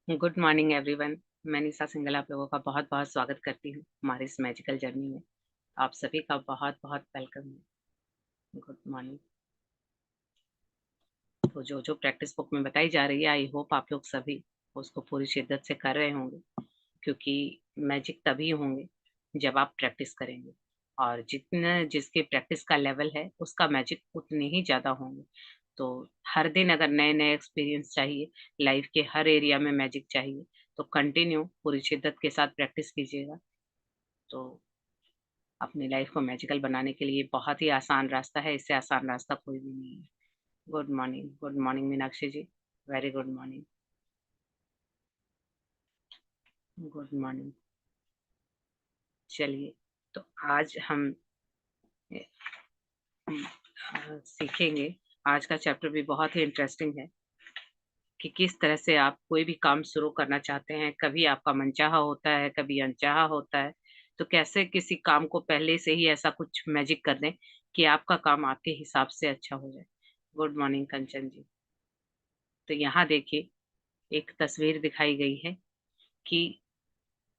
Good morning everyone. मैं निशा single आप लोगों का बहुत बहुत स्वागत करती हूँ हमारी इस मैजिकल जर्नी में। आप सभी का बहुत बहुत वेलकम है। Good morning. तो जो जो प्रैक्टिस बुक में बताई जा रही है, आई होप आप लोग सभी उसको पूरी शिद्दत से कर रहे होंगे, क्योंकि मैजिक तभी होंगे जब आप प्रैक्टिस करेंगे। और जितना जिसके प्रैक्टिस का लेवल है उसका मैजिक उतने ही ज़्यादा होंगे। तो हर दिन अगर नए नए एक्सपीरियंस चाहिए, लाइफ के हर एरिया में मैजिक चाहिए, तो कंटिन्यू पूरी शिद्दत के साथ प्रैक्टिस कीजिएगा। तो अपनी लाइफ को मैजिकल बनाने के लिए बहुत ही आसान रास्ता है, इससे आसान रास्ता कोई भी नहीं है। Good morning Meenakshi ji. Very good morning. Good morning. चलिए, तो आज हम सीखेंगे। आज का चैप्टर भी बहुत ही इंटरेस्टिंग है कि किस तरह से आप कोई भी काम शुरू करना चाहते हैं। कभी आपका मनचाहा होता है, कभी अनचाहा होता है। तो कैसे किसी काम को पहले से ही ऐसा कुछ मैजिक कर दें कि आपका काम आपके हिसाब से अच्छा हो जाए। गुड मॉर्निंग कंचन जी। तो यहाँ देखिए, एक तस्वीर दिखाई गई है कि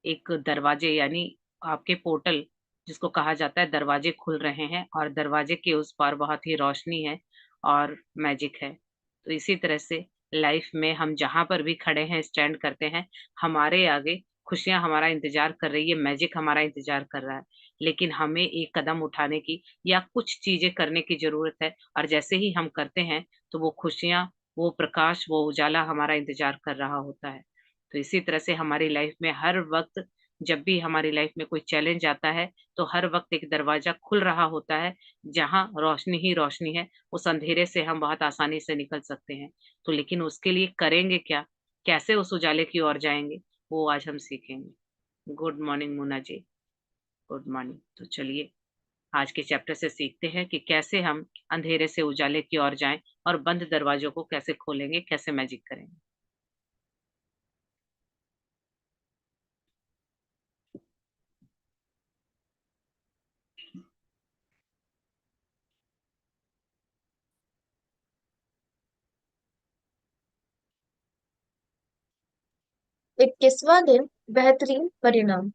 एक दरवाजे यानी आपके पोर्टल जिसको कहा जाता है, दरवाजे खुल रहे हैं और दरवाजे के उस पार बहुत ही रोशनी है और मैजिक है। तो इसी तरह से लाइफ में हम जहाँ पर भी खड़े हैं, स्टैंड करते हैं, हमारे आगे खुशियाँ हमारा इंतजार कर रही है, मैजिक हमारा इंतजार कर रहा है। लेकिन हमें एक कदम उठाने की या कुछ चीज़ें करने की ज़रूरत है, और जैसे ही हम करते हैं, तो वो खुशियाँ, वो प्रकाश, वो उजाला हमारा इंतजार कर रहा होता है। तो इसी तरह से हमारी लाइफ में हर वक़्त, जब भी हमारी लाइफ में कोई चैलेंज आता है, तो हर वक़्त एक दरवाज़ा खुल रहा होता है, जहाँ रोशनी ही रोशनी है। उस अंधेरे से हम बहुत आसानी से निकल सकते हैं। तो लेकिन उसके लिए करेंगे क्या? कैसे उस उजाले की ओर जाएँगे? वो आज हम सीखेंगे। Good morning Mona ji. Good morning. तो चलिए, आज के चैप्टर से सीखते हैं कि कैसे हम अंधेरे से उजाले की ओर जाएँ और बंद दरवाज़ों को कैसे खोलेंगे, कैसे मैजिक करेंगे। इक्कीसवां दिन बेहतरीन परिणाम।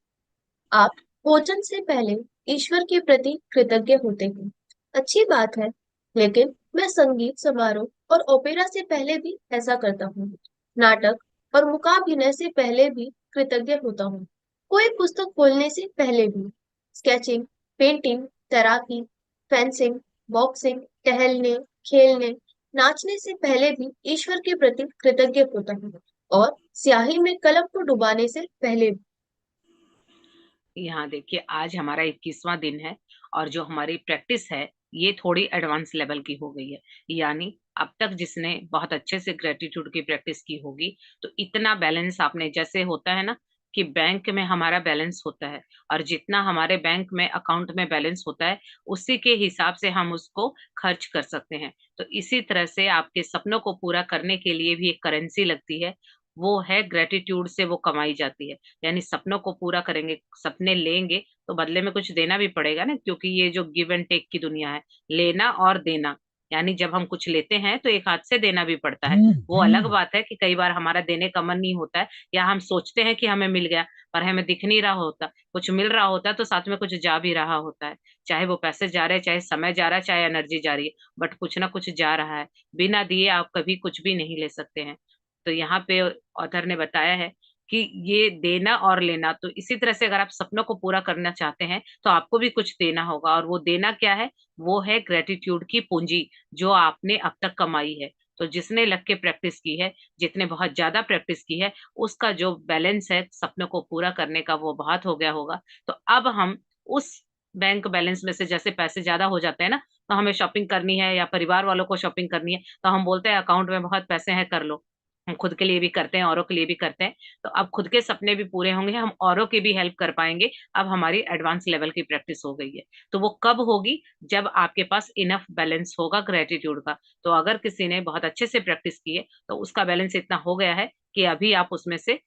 आप भोजन से पहले ईश्वर के प्रति कृतज्ञ होते हैं। अच्छी बात है, लेकिन मैं संगीत समारोह और ओपेरा से पहले भी ऐसा करता हूँ। नाटक और मुकाबले से पहले भी कृतज्ञ होता हूँ। कोई पुस्तक खोलने से पहले भी। स्केचिंग, पेंटिंग, तैराकी, फेंसिंग, बॉक्सिंग, टहलने, खेलने, नाचने से पहले भी ईश्वर के प्रति कृतज्ञ होता हूँ। और स्याही में कलम को डुबाने से पहले भी। यहाँ देखिए, आज हमारा 21वां दिन है और जो हमारी प्रैक्टिस है, ये थोड़ी एडवांस लेवल की हो गई है। यानी अब तक जिसने बहुत अच्छे से ग्रेटिट्यूड की प्रैक्टिस की होगी, तो इतना बैलेंस आपने, जैसे होता है ना कि बैंक में हमारा बैलेंस होता है और जितना हमारे बैंक में अकाउंट में बैलेंस होता है, उसी के हिसाब से हम उसको खर्च कर सकते हैं। तो इसी तरह से आपके सपनों को पूरा करने के लिए भी एक करेंसी लगती है, वो है ग्रेटिट्यूड से वो कमाई जाती है। यानी सपनों को पूरा करेंगे, सपने लेंगे, तो बदले में कुछ देना भी पड़ेगा ना, क्योंकि ये जो गिव एंड टेक की दुनिया है, लेना और देना। यानी जब हम कुछ लेते हैं तो एक हाथ से देना भी पड़ता है। वो अलग बात है कि कई बार हमारा देने का मन नहीं होता है, या हम सोचते हैं कि हमें मिल गया, पर हमें दिख नहीं रहा होता। कुछ मिल रहा होता है तो साथ में कुछ जा भी रहा होता है। चाहे वो पैसे जा रहे हैं, चाहे समय जा रहा है, चाहे एनर्जी जा रही है, बट कुछ ना कुछ जा रहा है। बिना दिए आप कभी कुछ भी नहीं ले सकते हैं। तो यहाँ पे ऑथर ने बताया है कि ये देना और लेना, तो इसी तरह से अगर आप सपनों को पूरा करना चाहते हैं, तो आपको भी कुछ देना होगा। और वो देना क्या है? वो है ग्रेटिट्यूड की पूंजी, जो आपने अब तक कमाई है। तो जिसने लग के प्रैक्टिस की है, जितने बहुत ज्यादा प्रैक्टिस की है, उसका जो बैलेंस है सपनों को पूरा करने का, वो बहुत हो गया होगा। तो अब हम उस बैंक बैलेंस में से, जैसे पैसे ज्यादा हो जाते हैं ना, तो हमें शॉपिंग करनी है या परिवार वालों को शॉपिंग करनी है, तो हम बोलते हैं अकाउंट में बहुत पैसे हैं, कर लो। हम खुद के लिए भी करते हैं, औरों के लिए भी करते हैं। तो अब खुद के सपने भी पूरे होंगे, हम औरों की भी हेल्प कर पाएंगे। अब हमारी एडवांस लेवल की प्रैक्टिस हो गई है। तो वो कब होगी? जब आपके पास इनफ बैलेंस होगा ग्रेटिट्यूड का। तो अगर किसी ने बहुत अच्छे से प्रैक्टिस की है, तो उसका बैलेंस इतना हो गया है कि अभी आप उसमें से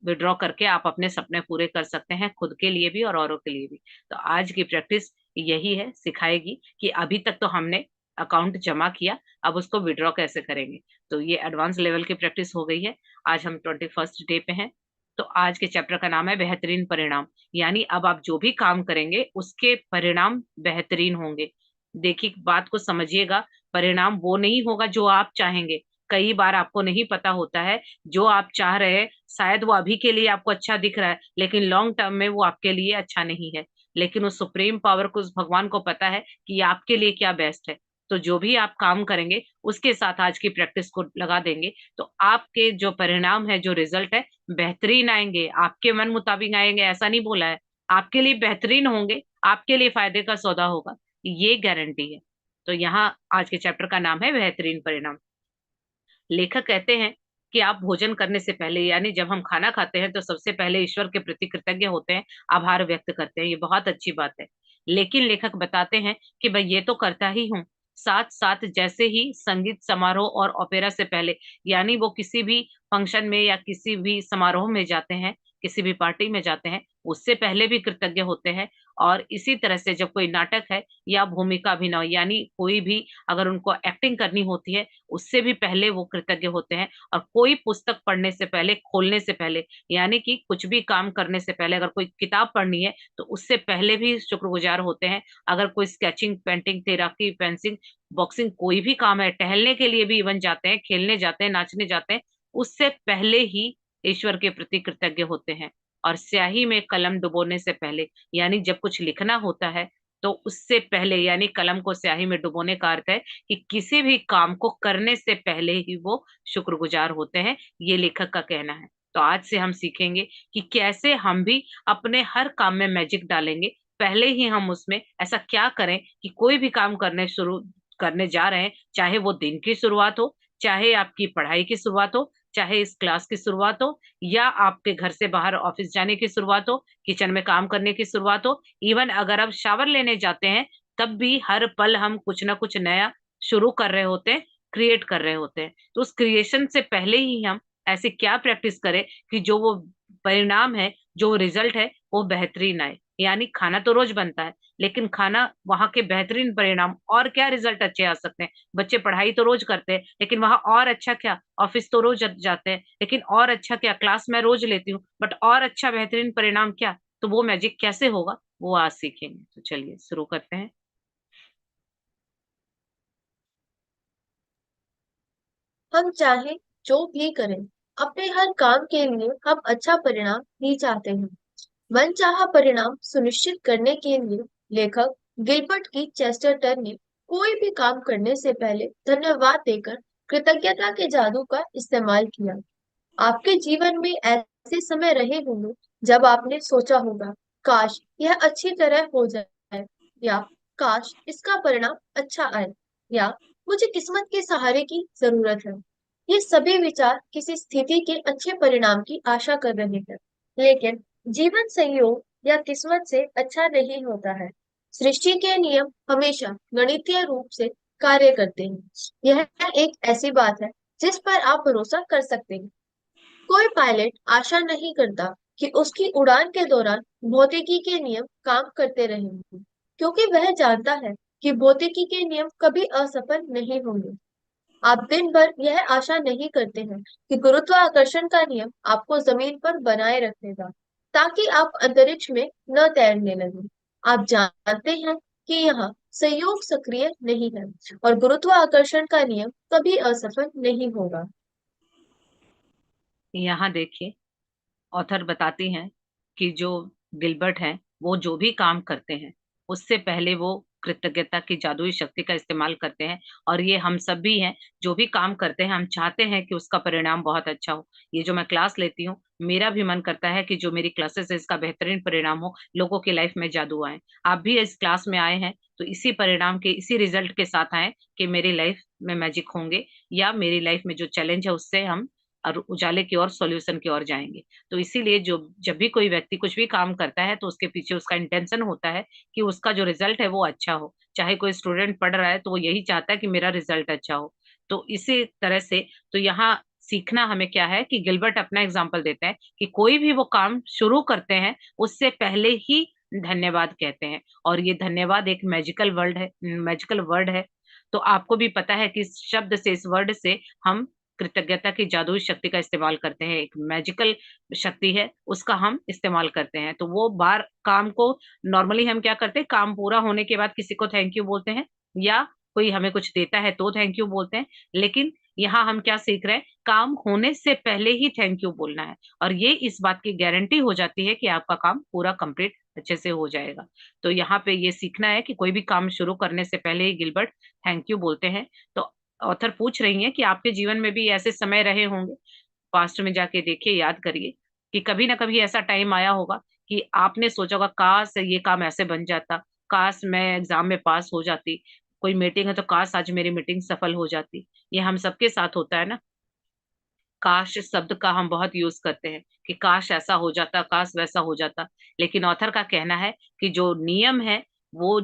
विड्रॉ करके आप अपने सपने पूरे कर सकते हैं, खुद के लिए भी और औरों के लिए भी। तो आज की प्रैक्टिस यही है, सिखाएगी कि अभी तक तो हमने अकाउंट जमा किया, अब उसको विड्रॉ कैसे करेंगे। तो ये एडवांस लेवल की प्रैक्टिस हो गई है। आज हम 21st डे पे हैं। तो आज के चैप्टर का नाम है बेहतरीन परिणाम। यानी अब आप जो भी काम करेंगे उसके परिणाम बेहतरीन होंगे। देखिए, बात को समझिएगा। परिणाम वो नहीं होगा जो आप चाहेंगे। कई बार आपको नहीं पता होता है, जो आप चाह रहे हैं शायद वो अभी के लिए आपको अच्छा दिख रहा है, लेकिन लॉन्ग टर्म में वो आपके लिए अच्छा नहीं है। लेकिन उस सुप्रीम पावर को, उस भगवान को पता है कि आपके लिए क्या बेस्ट है। तो जो भी आप काम करेंगे उसके साथ आज की प्रैक्टिस को लगा देंगे, तो आपके जो परिणाम है, जो रिजल्ट है, बेहतरीन आएंगे। आपके मन मुताबिक आएंगे ऐसा नहीं बोला है, आपके लिए बेहतरीन होंगे, आपके लिए फायदे का सौदा होगा, ये गारंटी है। तो यहाँ आज के चैप्टर का नाम है बेहतरीन परिणाम। लेखक कहते हैं कि आप भोजन करने से पहले, यानी जब हम खाना खाते हैं, तो सबसे पहले ईश्वर के प्रति कृतज्ञ होते हैं, आभार व्यक्त करते हैं। ये बहुत अच्छी बात है। लेकिन लेखक बताते हैं कि भाई ये तो करता ही हूँ, साथ साथ जैसे ही संगीत समारोह और ओपेरा से पहले, यानी वो किसी भी फंक्शन में या किसी भी समारोह में जाते हैं, किसी भी पार्टी में जाते हैं, उससे पहले भी कृतज्ञ होते हैं। और इसी तरह से जब कोई नाटक है या भूमिका अभिनय, यानी कोई भी अगर उनको एक्टिंग करनी होती है, उससे भी पहले वो कृतज्ञ होते हैं। और कोई पुस्तक पढ़ने से पहले, खोलने से पहले, यानी कि कुछ भी काम करने से पहले, अगर कोई किताब पढ़नी है तो उससे पहले भी शुक्रगुजार होते हैं। अगर कोई स्केचिंग, पेंटिंग, तैराकी, फेंसिंग, बॉक्सिंग, कोई भी काम है, टहलने के लिए भी इवन जाते हैं, खेलने जाते हैं, नाचने जाते हैं, उससे पहले ही ईश्वर के प्रति कृतज्ञ होते हैं। और स्याही में कलम डुबोने से पहले, यानी जब कुछ लिखना होता है तो उससे पहले, यानी कलम को स्याही में डुबोने का अर्थ है कि किसी भी काम को करने से पहले ही वो शुक्रगुजार होते हैं, ये लेखक का कहना है। तो आज से हम सीखेंगे कि कैसे हम भी अपने हर काम में मैजिक डालेंगे। पहले ही हम उसमें ऐसा क्या करें कि कोई भी काम शुरू करने जा रहे हैं, चाहे वो दिन की शुरुआत हो, चाहे आपकी पढ़ाई की शुरुआत हो, चाहे इस क्लास की शुरुआत हो, या आपके घर से बाहर ऑफिस जाने की शुरुआत हो, किचन में काम करने की शुरुआत हो, इवन अगर आप शावर लेने जाते हैं, तब भी हर पल हम कुछ ना कुछ नया शुरू कर रहे होते हैं, क्रिएट कर रहे होते हैं। तो उस क्रिएशन से पहले ही हम ऐसे क्या प्रैक्टिस करें कि जो वो परिणाम है, जो रिजल्ट है, वो बेहतरीन आए। यानी खाना तो रोज बनता है, लेकिन खाना वहां के बेहतरीन परिणाम और क्या रिजल्ट अच्छे आ सकते हैं। बच्चे पढ़ाई तो रोज करते हैं, लेकिन वहां और अच्छा क्या, ऑफिस तो रोज जाते हैं, लेकिन और अच्छा क्या, क्लास मैं रोज लेती हूँ, बट और अच्छा बेहतरीन परिणाम क्या। तो वो मैजिक कैसे होगा, वो आज सीखेंगे। तो चलिए शुरू करते हैं। हम चाहे जो भी करें, अपने हर काम के लिए हम अच्छा परिणाम ही चाहते हैं। मनचाहा परिणाम सुनिश्चित करने के लिए लेखक गिलबर्ट की चेस्टरटन ने कोई भी काम करने से पहले धन्यवाद देकर कृतज्ञता के जादू का इस्तेमाल किया। आपके जीवन में ऐसे समय रहे होंगे जब आपने सोचा होगा, काश यह अच्छी तरह हो जाए, या काश इसका परिणाम अच्छा आए, या मुझे किस्मत के सहारे की जरूरत है। ये सभी विचार किसी स्थिति के अच्छे परिणाम की आशा कर रहे हैं, लेकिन जीवन संयोग या किस्मत से अच्छा नहीं होता है। सृष्टि के नियम हमेशा गणितीय रूप से कार्य करते हैं। यह एक ऐसी बात है जिस पर आप भरोसा कर सकते हैं। कोई पायलट आशा नहीं करता कि उसकी उड़ान के दौरान भौतिकी के नियम काम करते रहेंगे, क्योंकि वह जानता है कि भौतिकी के नियम कभी असफल नहीं होंगे। आप दिन भर यह आशा नहीं करते हैं कि गुरुत्वाकर्षण का नियम आपको जमीन पर बनाए रखेगा, ताकि आप अंतरिक्ष में न तैरने लगें। आप जानते हैं कि यहाँ संयोग सक्रिय नहीं है, और गुरुत्वाकर्षण का नियम कभी असफल नहीं होगा। यहाँ देखिए, ऑथर बताती हैं कि जो गिलबर्ट हैं, वो जो भी काम करते हैं उससे पहले वो कृतज्ञता की जादुई शक्ति का इस्तेमाल करते हैं। और ये हम सब भी हैं, जो भी काम करते हैं हम चाहते हैं कि उसका परिणाम बहुत अच्छा हो। ये जो मैं क्लास लेती हूँ, मेरा भी मन करता है कि जो मेरी क्लासेस है इसका बेहतरीन परिणाम हो, लोगों की लाइफ में जादू आए। आप भी इस क्लास में आए हैं तो इसी परिणाम के, इसी रिजल्ट के साथ आए कि मेरी लाइफ में मैजिक होंगे, या मेरी लाइफ में जो चैलेंज है उससे हम और उजाले की ओर, सॉल्यूशन की ओर जाएंगे। तो इसीलिए जो जब भी कोई व्यक्ति कुछ भी काम करता है तो उसके पीछे उसका इंटेंशन होता है कि उसका जो रिजल्ट है वो अच्छा हो। चाहे कोई स्टूडेंट पढ़ रहा है तो वो यही चाहता है कि मेरा रिजल्ट अच्छा हो। तो इसी तरह से, तो यहाँ सीखना हमें क्या है कि गिलबर्ट अपना एग्जाम्पल देते हैं कि कोई भी वो काम शुरू करते हैं उससे पहले ही धन्यवाद कहते हैं। और ये धन्यवाद एक मैजिकल वर्ड है, मैजिकल वर्ड है। तो आपको भी पता है कि इस शब्द से, इस वर्ड से हम कृतज्ञता की जादुई शक्ति का इस्तेमाल करते हैं। एक मैजिकल शक्ति है, उसका हम इस्तेमाल करते हैं। तो वो बार काम को, नॉर्मली हम क्या करते हैं, काम पूरा होने के बाद किसी को थैंक यू बोलते हैं, या कोई हमें कुछ देता है तो थैंक यू बोलते हैं। लेकिन यहाँ हम क्या सीख रहे हैं, काम होने से पहले ही थैंक यू बोलना है, और ये इस बात की गारंटी हो जाती है कि आपका काम पूरा कंप्लीट अच्छे से हो जाएगा। तो यहाँ पे ये सीखना है कि कोई भी काम शुरू करने से पहले ही गिलबर्ट थैंक यू बोलते हैं। तो ऑथर पूछ रही हैं कि आपके जीवन में भी ऐसे समय रहे होंगे, पास्ट में जाके देखिए, याद करिए कि कभी ना कभी ऐसा टाइम आया होगा कि आपने सोचा होगा काश ये काम ऐसे बन जाता, काश मैं एग्जाम में पास हो जाती, कोई मीटिंग है तो काश आज मेरी मीटिंग सफल हो जाती। ये हम सबके साथ होता है ना। काश शब्द का हम बहुत यूज करते हैं कि काश ऐसा हो जाता, काश वैसा हो जाता। लेकिन ऑथर का कहना है कि जो नियम है, वो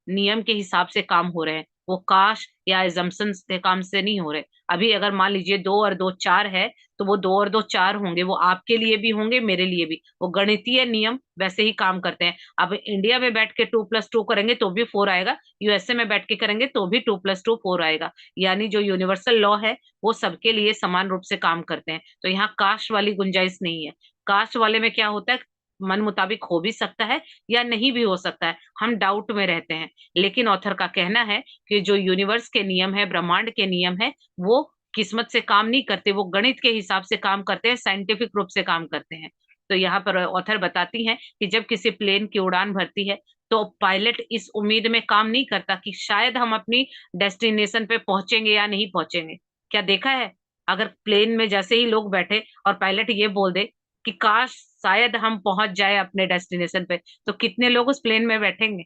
नियम के हिसाब से काम हो रहे हैं, वो काश या एजम्पशन से काम से नहीं हो रहे। अभी अगर मान लीजिए 2 और 2 4 है, तो वो 2 और 2 4 होंगे, वो आपके लिए भी होंगे, मेरे लिए भी। वो गणितीय नियम वैसे ही काम करते हैं। अब इंडिया में बैठ के 2+2 करेंगे तो भी 4 आएगा, यूएसए में बैठ के करेंगे तो भी 2+2 4 आएगा। यानी जो यूनिवर्सल लॉ है, वो सबके लिए समान रूप से काम करते हैं। तो यहाँ कास्ट वाली गुंजाइश नहीं है। कास्ट वाले में क्या होता है, मन मुताबिक हो भी सकता है या नहीं भी हो सकता है, हम डाउट में रहते हैं। लेकिन ऑथर का कहना है कि जो यूनिवर्स के नियम है, ब्रह्मांड के नियम है, वो किस्मत से काम नहीं करते, वो गणित के हिसाब से काम करते हैं, साइंटिफिक रूप से काम करते हैं। तो यहाँ पर ऑथर बताती हैं कि जब किसी प्लेन की उड़ान भरती है, तो पायलट इस उम्मीद में काम नहीं करता कि शायद हम अपनी डेस्टिनेशन पे पहुंचेंगे या नहीं पहुंचेंगे। क्या देखा है, अगर प्लेन में जैसे ही लोग बैठे और पायलट ये बोल दे कि काश शायद हम पहुंच जाए अपने डेस्टिनेशन पे, तो कितने लोग उस प्लेन में बैठेंगे।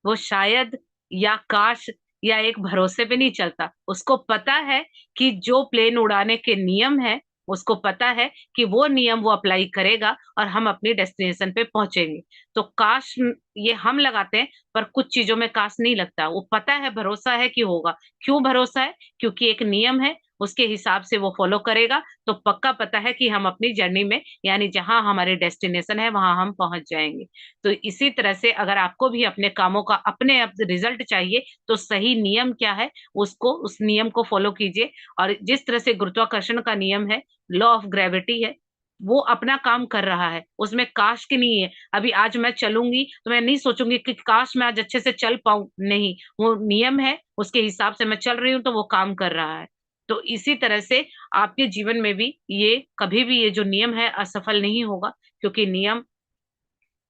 वो शायद या काश या एक भरोसे पे नहीं चलता, उसको पता है कि जो प्लेन उड़ाने के नियम है, उसको पता है कि वो नियम वो अप्लाई करेगा और हम अपनी डेस्टिनेशन पे पहुंचेंगे। तो काश ये हम लगाते हैं, पर कुछ चीजों में काश नहीं लगता, वो पता है, भरोसा है कि होगा। क्यों भरोसा है? क्योंकि एक नियम है, उसके हिसाब से वो फॉलो करेगा, तो पक्का पता है कि हम अपनी जर्नी में, यानी जहां हमारे डेस्टिनेशन है, वहां हम पहुंच जाएंगे। तो इसी तरह से अगर आपको भी अपने कामों का अपने रिजल्ट चाहिए, तो सही नियम क्या है, उसको, उस नियम को फॉलो कीजिए। और जिस तरह से गुरुत्वाकर्षण का नियम है, लॉ ऑफ ग्रेविटी है, वो अपना काम कर रहा है, उसमें काश की नहीं है। अभी आज मैं चलूंगी तो मैं नहीं सोचूंगी कि काश मैं आज अच्छे से चल पाऊं, नहीं, वो नियम है, उसके हिसाब से मैं चल रही हूं, तो वो काम कर रहा है। तो इसी तरह से आपके जीवन में भी ये कभी भी, ये जो नियम है, असफल नहीं होगा। क्योंकि नियम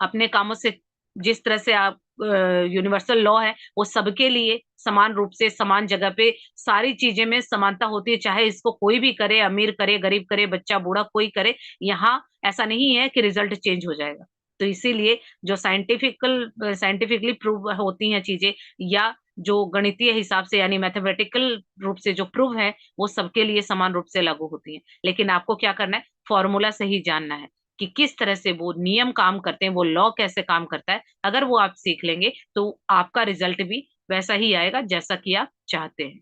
अपने कामों से, जिस तरह से आप, यूनिवर्सल लॉ है, वो सबके लिए समान रूप से, समान जगह पे, सारी चीजें में समानता होती है, चाहे इसको कोई भी करे, अमीर करे, गरीब करे, बच्चा बूढ़ा कोई करे। यहाँ ऐसा नहीं है कि रिजल्ट चेंज हो जाएगा। तो इसीलिए जो साइंटिफिकली प्रूव होती हैं चीजें, या जो गणितीय हिसाब से, यानी मैथमेटिकल रूप से जो प्रूव है, वो सबके लिए समान रूप से लागू होती है। लेकिन आपको क्या करना है, फॉर्मूला सही जानना है कि किस तरह से वो नियम काम करते हैं, वो लॉ कैसे काम करता है। अगर वो आप सीख लेंगे, तो आपका रिजल्ट भी वैसा ही आएगा जैसा कि आप चाहते हैं।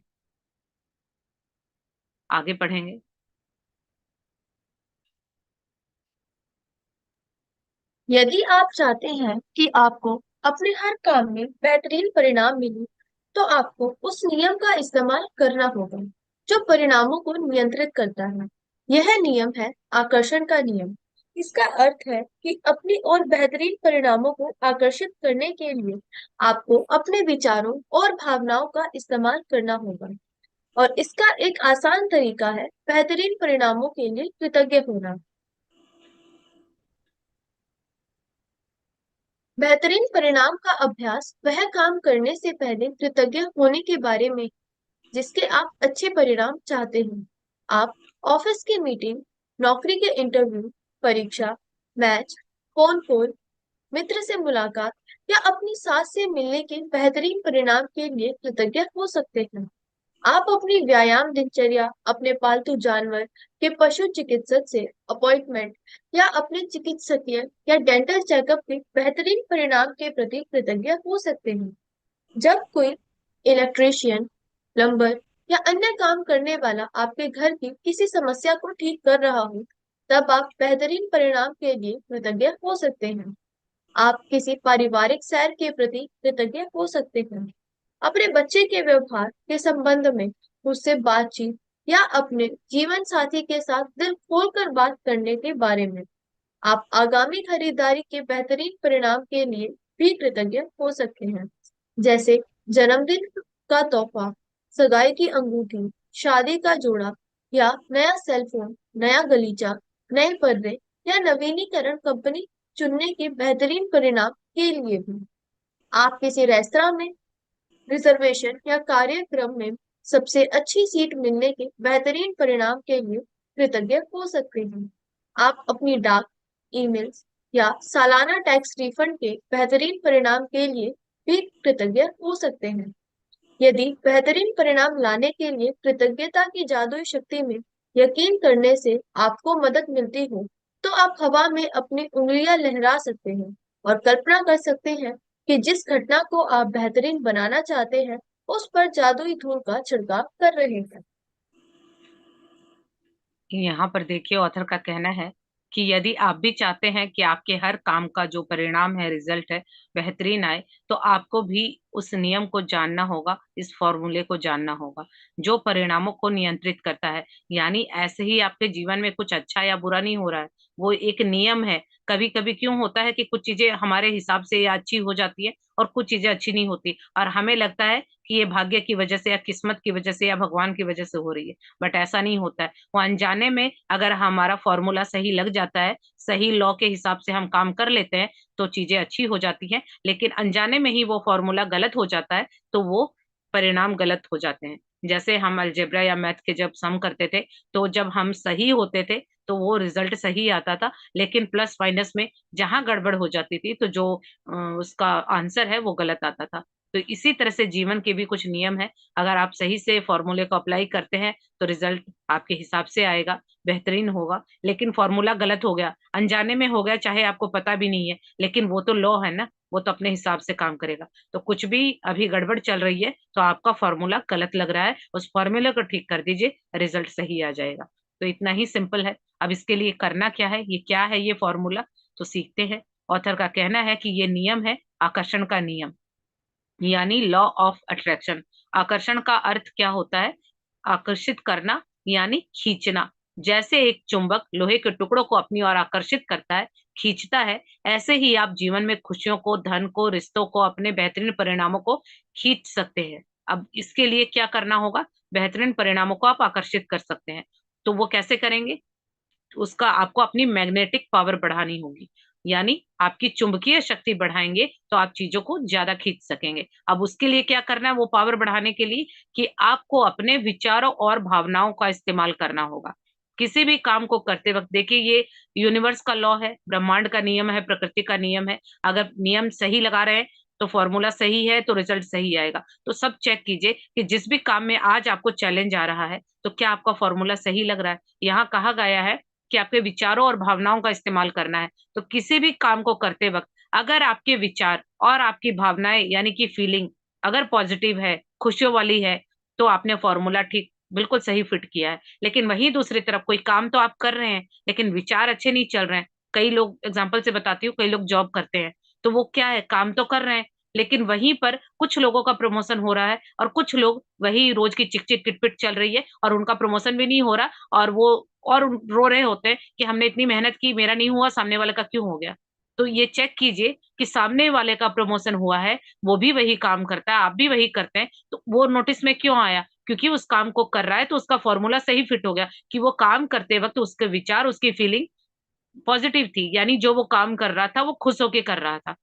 आगे पढ़ेंगे। यदि आप चाहते हैं कि आपको अपने हर काम में बेहतरीन परिणाम मिले, तो आपको उस नियम का इस्तेमाल करना होगा जो परिणामों को नियंत्रित करता है। यह नियम है आकर्षण का नियम। इसका अर्थ है कि अपनी और बेहतरीन परिणामों को आकर्षित करने के लिए आपको अपने विचारों और भावनाओं का इस्तेमाल करना होगा। और इसका एक आसान तरीका है बेहतरीन परिणामों के लिए कृतज्ञ होना। बेहतरीन परिणाम का अभ्यास वह काम करने से पहले कृतज्ञ होने के बारे में जिसके आप अच्छे परिणाम चाहते हैं। आप ऑफिस की मीटिंग, नौकरी के इंटरव्यू, परीक्षा, मैच, फोन कॉल, मित्र से मुलाकात या अपनी सास से मिलने के बेहतरीन परिणाम के लिए कृतज्ञ हो सकते हैं। आप अपनी व्यायाम दिनचर्या, अपने पालतू जानवर के पशु चिकित्सक से अपॉइंटमेंट या अपने चिकित्सकीय या डेंटल चेकअप के बेहतरीन परिणाम के प्रति कृतज्ञ हो सकते हैं। जब कोई इलेक्ट्रीशियन, प्लम्बर या अन्य काम करने वाला आपके घर की किसी समस्या को ठीक कर रहा हो, तब आप बेहतरीन परिणाम के लिए कृतज्ञ हो सकते हैं। आप किसी पारिवारिक सैर के प्रति कृतज्ञ हो सकते हैं। अपने बच्चे के व्यवहार के संबंध में उससे बातचीत या अपने जीवन साथी के साथ दिल खोलकर बात करने के बारे में। आप आगामी खरीदारी के बेहतरीन परिणाम के लिए भी कृतज्ञ हो सकते हैं, जैसे जन्मदिन का तोहफा, सगाई की अंगूठी, शादी का जोड़ा या नया सेल फोन, नया गलीचा, नए पर्दे या नवीनीकरण कंपनी चुनने के बेहतरीन परिणाम के लिए भी। आप किसी रेस्तरां में रिजर्वेशन या कार्यक्रम में सबसे अच्छी सीट मिलने के बेहतरीन परिणाम के लिए कृतज्ञ हो सकते हैं। आप अपनी डाक, ईमेल्स या सालाना टैक्स रिफंड के बेहतरीन परिणाम के लिए भी कृतज्ञ हो सकते हैं। यदि बेहतरीन परिणाम लाने के लिए कृतज्ञता की जादुई शक्ति में यकीन करने से आपको मदद मिलती हो, तो आप हवा में अपनी उंगलियां लहरा सकते हैं और कल्पना कर सकते हैं कि जिस घटना को आप बेहतरीन बनाना चाहते हैं, उस पर जादुई धूल का छिड़काव कर रहे हैं। यहाँ पर देखिए ऑथर का कहना है कि यदि आप भी चाहते हैं कि आपके हर काम का जो परिणाम है, रिजल्ट है, बेहतरीन आए, तो आपको भी उस नियम को जानना होगा, इस फॉर्मूले को जानना होगा जो परिणामों को नियंत्रित करता है। यानी ऐसे ही आपके जीवन में कुछ अच्छा या बुरा नहीं हो रहा है, वो एक नियम है। कभी कभी क्यों होता है कि कुछ चीजें हमारे हिसाब से या अच्छी हो जाती है और कुछ चीजें अच्छी नहीं होती, और हमें लगता है कि ये भाग्य की वजह से या किस्मत की वजह से या भगवान की वजह से हो रही है, बट ऐसा नहीं होता है। वो अनजाने में अगर हमारा फॉर्मूला सही लग जाता है, सही लॉ के हिसाब से हम काम कर लेते हैं, तो चीजें अच्छी हो जाती हैं। लेकिन अनजाने में ही वो फॉर्मूला गलत हो जाता है, तो वो परिणाम गलत हो जाते हैं। जैसे हम अलजेब्रा या मैथ के जब सम करते थे, तो जब हम सही होते थे तो वो रिजल्ट सही आता था, लेकिन प्लस माइनस में जहां गड़बड़ हो जाती थी, तो जो उसका आंसर है वो गलत आता था। तो इसी तरह से जीवन के भी कुछ नियम है। अगर आप सही से फॉर्मूले को अप्लाई करते हैं, तो रिजल्ट आपके हिसाब से आएगा, बेहतरीन होगा। लेकिन फॉर्मूला गलत हो गया, अनजाने में हो गया, चाहे आपको पता भी नहीं है, लेकिन वो तो लॉ है ना, वो तो अपने हिसाब से काम करेगा। तो कुछ भी अभी गड़बड़ चल रही है तो आपका फॉर्मूला गलत लग रहा है, उस फॉर्मूले को ठीक कर दीजिए, रिजल्ट सही आ जाएगा। तो इतना ही सिंपल है। अब इसके लिए करना क्या है, ये क्या है ये फॉर्मूला, तो सीखते हैं। ऑथर का कहना है कि ये नियम है आकर्षण का नियम, यानी लॉ ऑफ अट्रैक्शन। आकर्षण का अर्थ क्या होता है? आकर्षित करना, यानी खींचना। जैसे एक चुंबक लोहे के टुकड़ों को अपनी ओर आकर्षित करता है, खींचता है, ऐसे ही आप जीवन में खुशियों को, धन को, रिश्तों को, अपने बेहतरीन परिणामों को खींच सकते हैं। अब इसके लिए क्या करना होगा? बेहतरीन परिणामों को आप आकर्षित कर सकते हैं। तो वो कैसे करेंगे? उसका आपको अपनी मैग्नेटिक पावर बढ़ानी होगी, यानी आपकी चुंबकीय शक्ति बढ़ाएंगे तो आप चीजों को ज्यादा खींच सकेंगे। अब उसके लिए क्या करना है वो पावर बढ़ाने के लिए? कि आपको अपने विचारों और भावनाओं का इस्तेमाल करना होगा किसी भी काम को करते वक्त। देखिए, ये यूनिवर्स का लॉ है, ब्रह्मांड का नियम है, प्रकृति का नियम है। अगर नियम सही लगा रहे हैं तो फॉर्मूला सही है, तो रिजल्ट सही आएगा। तो सब चेक कीजिए कि जिस भी काम में आज आपको चैलेंज आ रहा है, तो क्या आपका फॉर्मूला सही लग रहा है। यहाँ कहा गया है कि आपके विचारों और भावनाओं का इस्तेमाल करना है। तो किसी भी काम को करते वक्त अगर आपके विचार और आपकी भावनाएं, यानी कि फीलिंग, अगर पॉजिटिव है, खुशियों वाली है, तो आपने फॉर्मूला ठीक बिल्कुल सही फिट किया है। लेकिन वहीं दूसरी तरफ कोई काम तो आप कर रहे हैं, लेकिन विचार अच्छे नहीं चल रहे हैं। कई लोग, एग्जाम्पल से बताती हूँ, कई लोग जॉब करते हैं, तो वो क्या है, काम तो कर रहे हैं, लेकिन वहीं पर कुछ लोगों का प्रमोशन हो रहा है और कुछ लोग, वही रोज की चिक चिक किटपिट चल रही है और उनका प्रमोशन भी नहीं हो रहा, और वो और रो रहे होते हैं कि हमने इतनी मेहनत की, मेरा नहीं हुआ, सामने वाले का क्यों हो गया। तो ये चेक कीजिए कि सामने वाले का प्रमोशन हुआ है, वो भी वही काम करता है, आप भी वही करते हैं, तो वो नोटिस में क्यों आया? क्योंकि उस काम को कर रहा है, तो उसका फॉर्मूला सही फिट हो गया कि वो काम करते वक्त उसके विचार, उसकी फीलिंग पॉजिटिव थी, यानी जो वो काम कर रहा था वो खुश होके कर रहा था।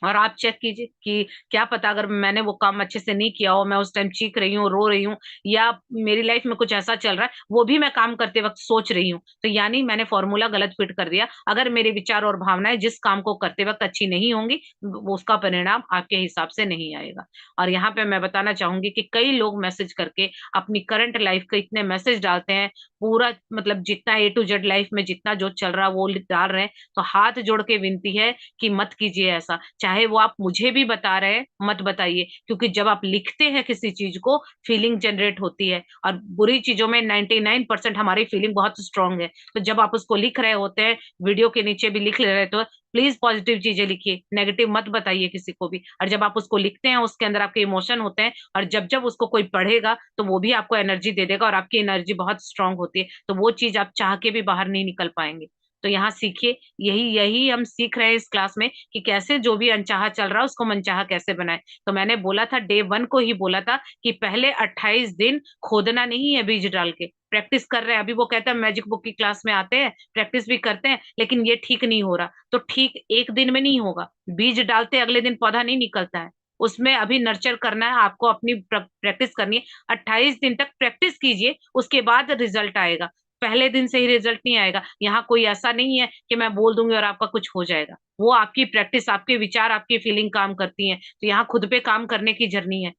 और आप चेक कीजिए कि क्या पता अगर मैंने वो काम अच्छे से नहीं किया हो, मैं उस टाइम चीख रही हूँ, रो रही हूँ, या मेरी लाइफ में कुछ ऐसा चल रहा है, वो भी मैं काम करते वक्त सोच रही हूँ, तो यानी मैंने फॉर्मूला गलत फिट कर दिया। अगर मेरे विचार और भावनाएं जिस काम को करते वक्त अच्छी नहीं होंगी, वो उसका परिणाम आपके हिसाब से नहीं आएगा। और यहाँ पे मैं बताना चाहूंगी कि कई लोग मैसेज करके अपनी करंट लाइफ के इतने मैसेज डालते हैं, पूरा मतलब जितना A to Z लाइफ में जितना जो चल रहा है वो डाल रहे हैं। तो हाथ जोड़ के विनती है कि मत कीजिए ऐसा। चाहे वो आप मुझे भी बता रहे हैं मत बताइए, क्योंकि जब आप लिखते हैं किसी चीज को फीलिंग जनरेट होती है, और बुरी चीजों में 99% हमारी फीलिंग बहुत स्ट्रांग है। तो जब आप उसको लिख रहे होते हैं, वीडियो के नीचे भी लिख ले रहे, तो प्लीज पॉजिटिव चीजें लिखिए, नेगेटिव मत बताइए किसी को भी। और जब आप उसको लिखते हैं उसके अंदर आपके इमोशन होते हैं, और जब जब उसको कोई पढ़ेगा तो वो भी आपको एनर्जी दे देगा, और आपकी एनर्जी बहुत स्ट्रांग होती है, तो वो चीज आप चाह के भी बाहर नहीं निकल पाएंगे। तो यहाँ सीखिए, यही यही हम सीख रहे हैं इस क्लास में, कि कैसे जो भी अनचाहा चल रहा है उसको मनचाहा कैसे बनाए। तो मैंने बोला था, डे 1 को ही बोला था कि पहले 28 दिन खोदना नहीं है बीज डाल के, प्रैक्टिस कर रहे हैं। अभी वो कहते हैं मैजिक बुक की क्लास में आते हैं, प्रैक्टिस भी करते हैं, लेकिन ये ठीक नहीं हो रहा। तो ठीक एक दिन में नहीं होगा, बीज डालते अगले दिन पौधा नहीं निकलता है। उसमें अभी नर्चर करना है आपको, अपनी प्रैक्टिस करनी है। 28 दिन तक प्रैक्टिस कीजिए, उसके बाद रिजल्ट आएगा। पहले दिन से ही रिजल्ट नहीं आएगा। यहाँ कोई ऐसा नहीं है कि मैं बोल दूंगी और आपका कुछ हो जाएगा। वो आपकी प्रैक्टिस, आपके विचार, आपकी फीलिंग काम करती है। तो यहाँ खुद पे काम करने की जर्नी है,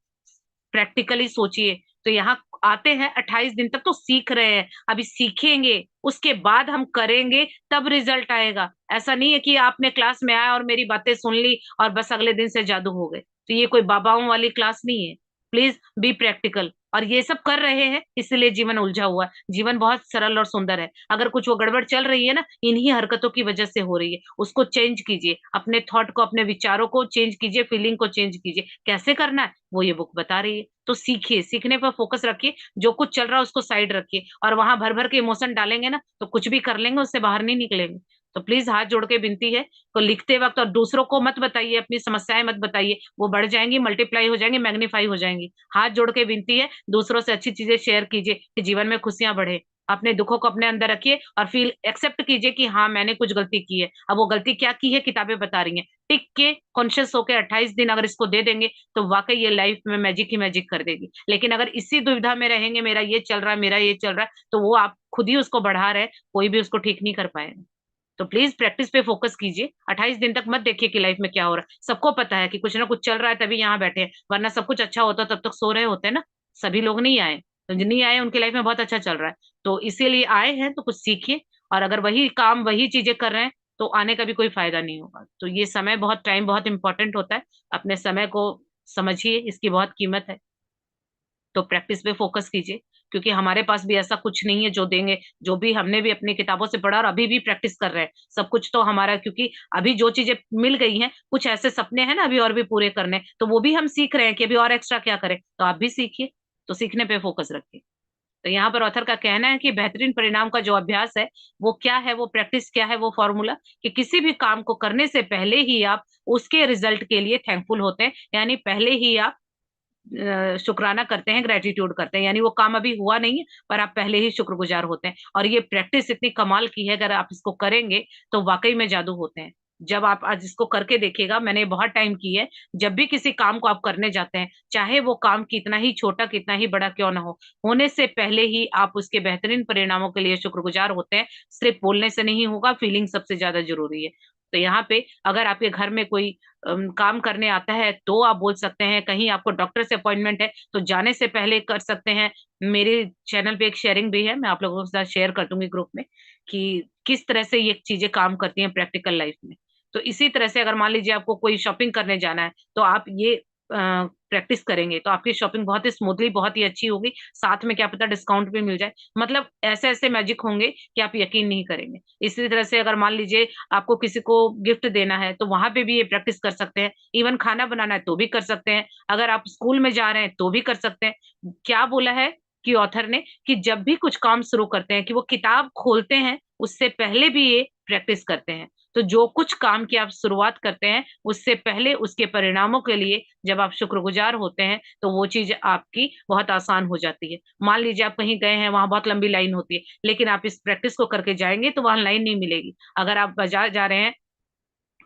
प्रैक्टिकली सोचिए। तो यहाँ आते हैं 28 दिन तक तो सीख रहे हैं, अभी सीखेंगे, उसके बाद हम करेंगे, तब रिजल्ट आएगा। ऐसा नहीं है कि आपने क्लास में आया और मेरी बातें सुन ली और बस अगले दिन से जादू हो गए। तो ये कोई बाबाओं वाली क्लास नहीं है। Please be practical. और ये सब कर रहे हैं इसलिए जीवन उलझा हुआ है। जीवन बहुत सरल और सुंदर है। अगर कुछ वो गड़बड़ चल रही है ना, इन्हीं हरकतों की वजह से हो रही है। उसको चेंज कीजिए, अपने थॉट को, अपने विचारों को चेंज कीजिए, फीलिंग को चेंज कीजिए। कैसे करना है वो ये बुक बता रही है। तो सीखिए, सीखने पर फोकस रखिए, जो कुछ चल रहा है उसको साइड रखिए, और वहां भर भर के इमोशन डालेंगे ना तो कुछ भी कर लेंगे, उससे बाहर नहीं निकलेंगे। तो प्लीज हाथ जोड़ के विनती है, तो लिखते वक्त और दूसरों को मत बताइए, अपनी समस्याएं मत बताइए, वो बढ़ जाएंगी, मल्टीप्लाई हो जाएंगी, मैग्नीफाई हो जाएंगी। हाथ जोड़ के विनती है, दूसरों से अच्छी चीजें शेयर कीजिए कि जीवन में खुशियां बढ़े। अपने दुखों को अपने अंदर रखिए और फील एक्सेप्ट कीजिए कि हाँ मैंने कुछ गलती की है। अब वो गलती क्या की है किताबें बता रही हैं। टिक के कॉन्शियस होके 28 दिन अगर इसको दे देंगे तो वाकई ये लाइफ में मैजिक ही मैजिक कर देगी। लेकिन अगर इसी दुविधा में रहेंगे, मेरा ये चल रहा है, मेरा ये चल रहा है, तो वो आप खुद ही उसको बढ़ा रहे हैं, कोई भी उसको ठीक नहीं कर पाएगा। तो प्लीज प्रैक्टिस पे फोकस कीजिए। 28 दिन तक मत देखिए कि लाइफ में क्या हो रहा है। सबको पता है कि कुछ ना कुछ चल रहा है, तभी यहाँ बैठे हैं, वरना सब कुछ अच्छा होता तब तक सो रहे होते ना। सभी लोग नहीं आए, तो जो नहीं आए उनकी लाइफ में बहुत अच्छा चल रहा है। तो इसीलिए आए हैं, तो कुछ सीखिए। और अगर वही काम वही चीजें कर रहे हैं तो आने का भी कोई फायदा नहीं होगा। तो ये समय, बहुत टाइम बहुत इंपॉर्टेंट होता है। अपने समय को समझिए, इसकी बहुत कीमत है। तो प्रैक्टिस पे फोकस कीजिए, क्योंकि हमारे पास भी ऐसा कुछ नहीं है जो देंगे। जो भी हमने भी अपनी किताबों से पढ़ा और अभी भी प्रैक्टिस कर रहे हैं, सब कुछ तो हमारा, क्योंकि अभी जो चीजें मिल गई हैं, कुछ ऐसे सपने हैं ना अभी और भी पूरे करने, तो वो भी हम सीख रहे हैं कि अभी और एक्स्ट्रा क्या करें। तो आप भी सीखिए, तो सीखने पे फोकस रखिए। तो यहाँ पर ऑथर का कहना है कि बेहतरीन परिणाम का जो अभ्यास है वो क्या है, वो प्रैक्टिस क्या है, वो फॉर्मूला, कि किसी भी काम को करने से पहले ही आप उसके रिजल्ट के लिए थैंकफुल होते हैं। यानी पहले ही आप शुक्राना करते हैं, ग्रेटिट्यूड करते हैं। यानी वो काम अभी हुआ नहीं है, पर आप पहले ही शुक्रगुजार होते हैं। और ये प्रैक्टिस इतनी कमाल की है, अगर आप इसको करेंगे तो वाकई में जादू होते हैं। जब आप आज इसको करके देखिएगा, मैंने बहुत टाइम की है। जब भी किसी काम को आप करने जाते हैं, चाहे वो काम कितना ही छोटा कितना ही बड़ा क्यों ना हो, होने से पहले ही आप उसके बेहतरीन परिणामों के लिए शुक्रगुजार होते हैं। सिर्फ बोलने से नहीं होगा, फीलिंग सबसे ज्यादा जरूरी है। तो यहाँ पे अगर आपके घर में कोई काम करने आता है तो आप बोल सकते हैं। कहीं आपको डॉक्टर से अपॉइंटमेंट है तो जाने से पहले कर सकते हैं। मेरे चैनल पे एक शेयरिंग भी है, मैं आप लोगों के साथ शेयर कर दूंगी ग्रुप में, कि किस तरह से ये चीजें काम करती हैं प्रैक्टिकल लाइफ में। तो इसी तरह से अगर मान लीजिए आपको कोई शॉपिंग करने जाना है, तो आप ये प्रैक्टिस करेंगे तो आपकी शॉपिंग बहुत ही स्मूथली, बहुत ही अच्छी होगी। साथ में क्या पता डिस्काउंट भी मिल जाए। मतलब ऐसे ऐसे मैजिक होंगे कि आप यकीन नहीं करेंगे। इसी तरह से अगर मान लीजिए आपको किसी को गिफ्ट देना है, तो वहां पे भी ये प्रैक्टिस कर सकते हैं। इवन खाना बनाना है तो भी कर सकते हैं। अगर आप स्कूल में जा रहे हैं तो भी कर सकते हैं। क्या बोला है कि ऑथर ने, कि जब भी कुछ काम शुरू करते हैं, कि वो किताब खोलते हैं उससे पहले भी ये प्रैक्टिस करते हैं। तो जो कुछ काम की आप शुरुआत करते हैं, उससे पहले उसके परिणामों के लिए जब आप शुक्रगुजार होते हैं, तो वो चीज आपकी बहुत आसान हो जाती है। मान लीजिए आप कहीं गए हैं, वहां बहुत लंबी लाइन होती है, लेकिन आप इस प्रैक्टिस को करके जाएंगे तो वहां लाइन नहीं मिलेगी। अगर आप बाजार जा रहे हैं,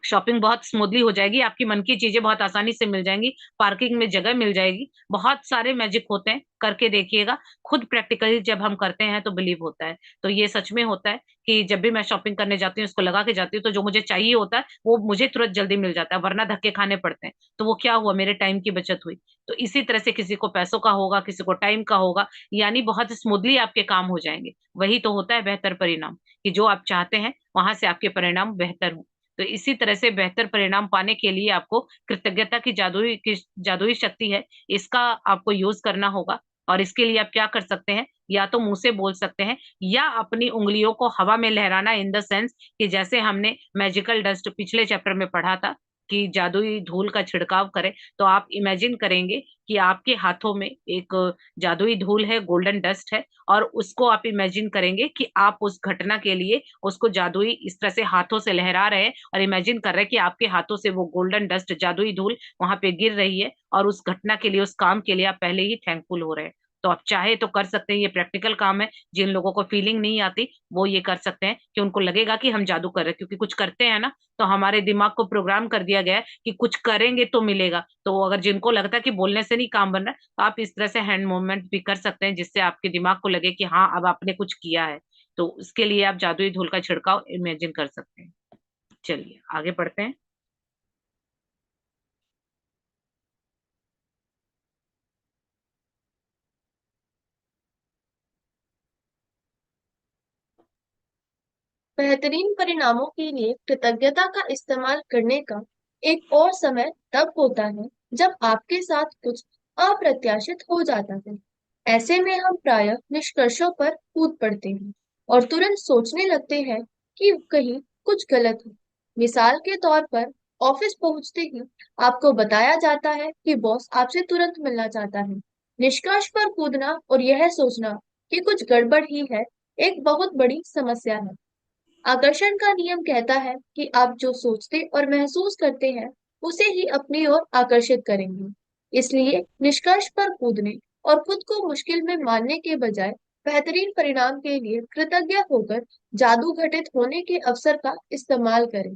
शॉपिंग बहुत स्मूथली हो जाएगी, आपकी मन की चीजें बहुत आसानी से मिल जाएंगी, पार्किंग में जगह मिल जाएगी। बहुत सारे मैजिक होते हैं, करके देखिएगा। खुद प्रैक्टिकली जब हम करते हैं तो बिलीव होता है। तो ये सच में होता है कि जब भी मैं शॉपिंग करने जाती हूँ, इसको लगा के जाती हूँ, तो जो मुझे चाहिए होता है वो मुझे तुरंत जल्दी मिल जाता है, वरना धक्के खाने पड़ते हैं। तो वो क्या हुआ, मेरे टाइम की बचत हुई। तो इसी तरह से किसी को पैसों का होगा, किसी को टाइम का होगा, यानी बहुत स्मूथली आपके काम हो जाएंगे। वही तो होता है बेहतर परिणाम, कि जो आप चाहते हैं वहां से आपके परिणाम बेहतर हो। तो इसी तरह से बेहतर परिणाम पाने के लिए आपको कृतज्ञता की जादुई शक्ति है, इसका आपको यूज करना होगा। और इसके लिए आप क्या कर सकते हैं, या तो मुंह से बोल सकते हैं, या अपनी उंगलियों को हवा में लहराना, इन द सेंस कि जैसे हमने मैजिकल डस्ट पिछले चैप्टर में पढ़ा था कि जादुई धूल का छिड़काव करें। तो आप इमेजिन करेंगे कि आपके हाथों में एक जादुई धूल है, गोल्डन डस्ट है, और उसको आप इमेजिन करेंगे कि आप उस घटना के लिए उसको जादुई इस तरह से हाथों से लहरा रहे हैं, और इमेजिन कर रहे हैं कि आपके हाथों से वो गोल्डन डस्ट, जादुई धूल वहां पे गिर रही है, और उस घटना के लिए, उस काम के लिए आप पहले ही थैंकफुल हो रहे हैं। तो आप चाहे तो कर सकते हैं, ये प्रैक्टिकल काम है। जिन लोगों को फीलिंग नहीं आती वो ये कर सकते हैं कि उनको लगेगा कि हम जादू कर रहे हैं, क्योंकि कुछ करते हैं ना, तो हमारे दिमाग को प्रोग्राम कर दिया गया है कि कुछ करेंगे तो मिलेगा। तो अगर जिनको लगता है कि बोलने से नहीं काम बन रहा है, तो आप इस तरह से हैंड मूवमेंट भी कर सकते हैं, जिससे आपके दिमाग को लगे कि हाँ, अब आपने कुछ किया है। तो उसके लिए आप जादुई धूल का छिड़काव इमेजिन कर सकते हैं। चलिए आगे बढ़ते हैं। बेहतरीन परिणामों के लिए कृतज्ञता का इस्तेमाल करने का एक और समय तब होता है जब आपके साथ कुछ अप्रत्याशित हो जाता है। ऐसे में हम प्रायः निष्कर्षों पर कूद पड़ते हैं और तुरंत सोचने लगते हैं कि कहीं कुछ गलत है। मिसाल के तौर पर, ऑफिस पहुंचते ही आपको बताया जाता है कि बॉस आपसे तुरंत मिलना चाहता है। निष्कर्ष पर कूदना और यह सोचना कि कुछ गड़बड़ ही है एक बहुत बड़ी समस्या है। आकर्षण का नियम कहता है कि आप जो सोचते और महसूस करते हैं, उसे ही अपनी ओर आकर्षित करेंगे। इसलिए निष्कर्ष पर कूदने और खुद को मुश्किल में मानने के बजाय बेहतरीन परिणाम के लिए कृतज्ञ होकर जादू घटित होने के अवसर का इस्तेमाल करें।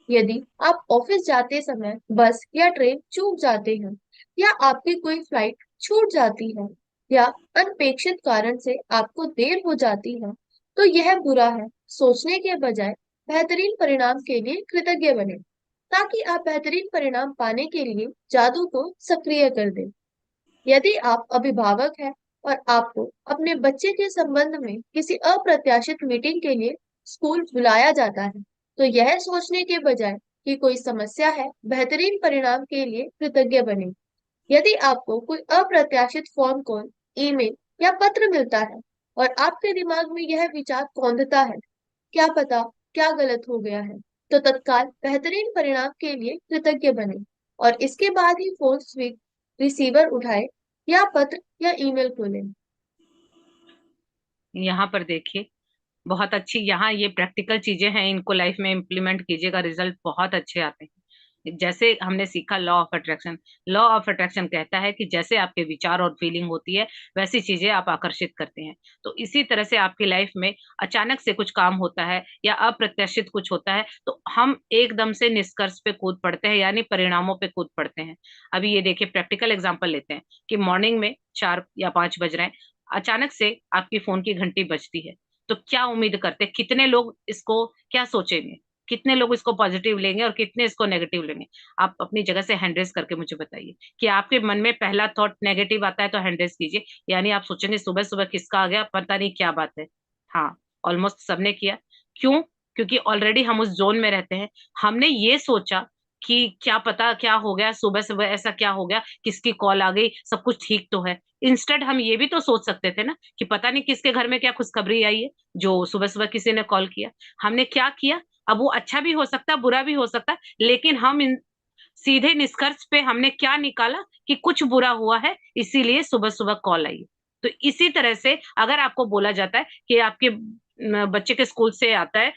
यदि आप ऑफिस जाते समय बस या ट्रेन चूक जाते हैं, या आपकी कोई फ्लाइट छूट जाती है, या अनपेक्षित कारण से आपको देर हो जाती है, तो यह बुरा है सोचने के बजाय बेहतरीन परिणाम के लिए कृतज्ञ बने, ताकि आप बेहतरीन परिणाम पाने के लिए जादू को सक्रिय कर दें। यदि आप अभिभावक हैं और आपको अपने बच्चे के संबंध में किसी अप्रत्याशित मीटिंग के लिए स्कूल बुलाया जाता है, तो यह सोचने के बजाय कि कोई समस्या है, बेहतरीन परिणाम के लिए कृतज्ञ बने। यदि आपको कोई अप्रत्याशित फोन कॉल, ईमेल या पत्र मिलता है और आपके दिमाग में यह विचार कौंधता है, क्या पता क्या गलत हो गया है, तो तत्काल बेहतरीन परिणाम के लिए कृतज्ञ बने और इसके बाद ही फोन स्विच रिसीवर उठाए या पत्र या ईमेल खोलें। यहाँ पर देखिए, बहुत अच्छी, यहाँ ये प्रैक्टिकल चीजें हैं, इनको लाइफ में इम्प्लीमेंट कीजिएगा, रिजल्ट बहुत अच्छे आते हैं। जैसे हमने सीखा law of attraction. Law of attraction कहता है कि जैसे आपके विचार और फीलिंग होती है, वैसी चीजें आप आकर्षित करते हैं। तो इसी तरह से आपकी लाइफ में अचानक से कुछ काम होता है या अप्रत्याशित कुछ होता है, तो हम एकदम से निष्कर्ष पे कूद पड़ते हैं, यानी परिणामों पे कूद पड़ते हैं। अभी ये देखिए, प्रैक्टिकल एग्जाम्पल लेते हैं कि मॉर्निंग में 4 या 5 बज रहे हैं, अचानक से आपकी फोन की घंटी बजती है। तो क्या उम्मीद करते हैं, कितने लोग इसको क्या सोचेंगे, कितने लोग इसको पॉजिटिव लेंगे और कितने इसको नेगेटिव लेंगे? आप अपनी जगह से हैंड रेस करके मुझे बताइए कि आपके मन में पहला थॉट नेगेटिव आता है तो हैंड रेस कीजिए। यानी आप सोचेंगे सुबह सुबह किसका आ गया, पता नहीं क्या बात है। हाँ, ऑलमोस्ट सबने किया। क्यों? क्योंकि ऑलरेडी हम उस जोन में रहते हैं। हमने ये सोचा कि क्या पता क्या हो गया, सुबह सुबह ऐसा क्या हो गया, किसकी कॉल आ गई, सब कुछ ठीक तो है। इंस्टेड हम ये भी तो सोच सकते थे ना कि पता नहीं किसके घर में क्या खुशखबरी आई है, जो सुबह सुबह किसी ने कॉल किया। हमने क्या किया? अब वो अच्छा भी हो सकता है, बुरा भी हो सकता है, लेकिन हम इन सीधे निष्कर्ष पे हमने क्या निकाला कि कुछ बुरा हुआ है, इसीलिए सुबह सुबह कॉल आई। तो इसी तरह से अगर आपको बोला जाता है कि आपके बच्चे के स्कूल से आता है,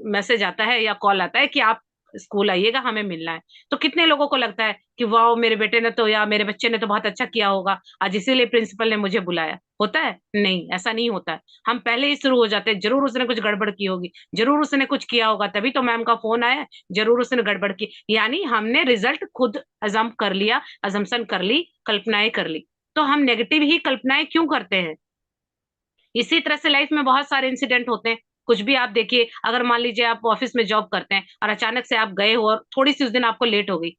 मैसेज आता है या कॉल आता है कि आप स्कूल आइएगा, हमें मिलना है, तो कितने लोगों को लगता है कि वाह, मेरे बेटे ने तो या मेरे बच्चे ने तो बहुत अच्छा किया होगा, आज इसीलिए प्रिंसिपल ने मुझे बुलाया। होता है? नहीं, ऐसा नहीं होता है। हम पहले ही शुरू हो जाते हैं, जरूर उसने कुछ गड़बड़ की होगी, जरूर उसने कुछ किया होगा, तभी तो मैम का फोन आया, जरूर उसने गड़बड़ की। यानी हमने रिजल्ट खुद अजम कर लिया, अजम्पशन कर ली, कल्पनाएं कर ली। तो हम नेगेटिव ही कल्पनाएं क्यों करते हैं? इसी तरह से लाइफ में बहुत सारे इंसिडेंट होते हैं। कुछ भी आप देखिए, अगर मान लीजिए आप ऑफिस में जॉब करते हैं और अचानक से आप गए हो और थोड़ी सी उस दिन आपको लेट हो गई।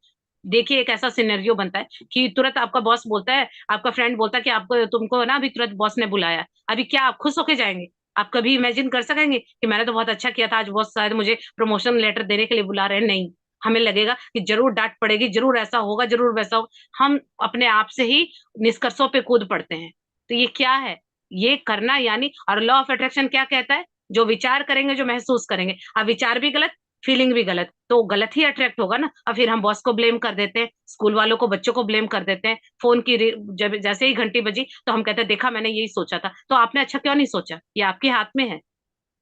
देखिए, एक ऐसा सिनेरियो बनता है कि तुरंत आपका बॉस बोलता है, आपका फ्रेंड बोलता है कि आपको, तुमको ना अभी तुरंत बॉस ने बुलाया, अभी क्या आप खुश होके जाएंगे? आप कभी इमेजिन कर सकेंगे कि मैंने तो बहुत अच्छा किया था, आज बहुत शायद मुझे प्रमोशन लेटर देने के लिए बुला रहे हैं? नहीं, हमें लगेगा कि जरूर डांट पड़ेगी, जरूर ऐसा होगा, जरूर वैसा होगा। हम अपने आप से ही निष्कर्षों पे कूद पड़ते हैं। तो ये क्या है? ये करना यानी, और लॉ ऑफ अट्रैक्शन क्या कहता है? जो विचार करेंगे, जो महसूस करेंगे। अब विचार भी गलत, फीलिंग भी गलत, तो गलत ही अट्रैक्ट होगा ना। और फिर हम बॉस को ब्लेम कर देते हैं, स्कूल वालों को, बच्चों को ब्लेम कर देते हैं। फोन की जब जैसे ही घंटी बजी तो हम कहते हैं देखा, मैंने यही सोचा था। तो आपने अच्छा क्यों नहीं सोचा? ये आपके हाथ में है।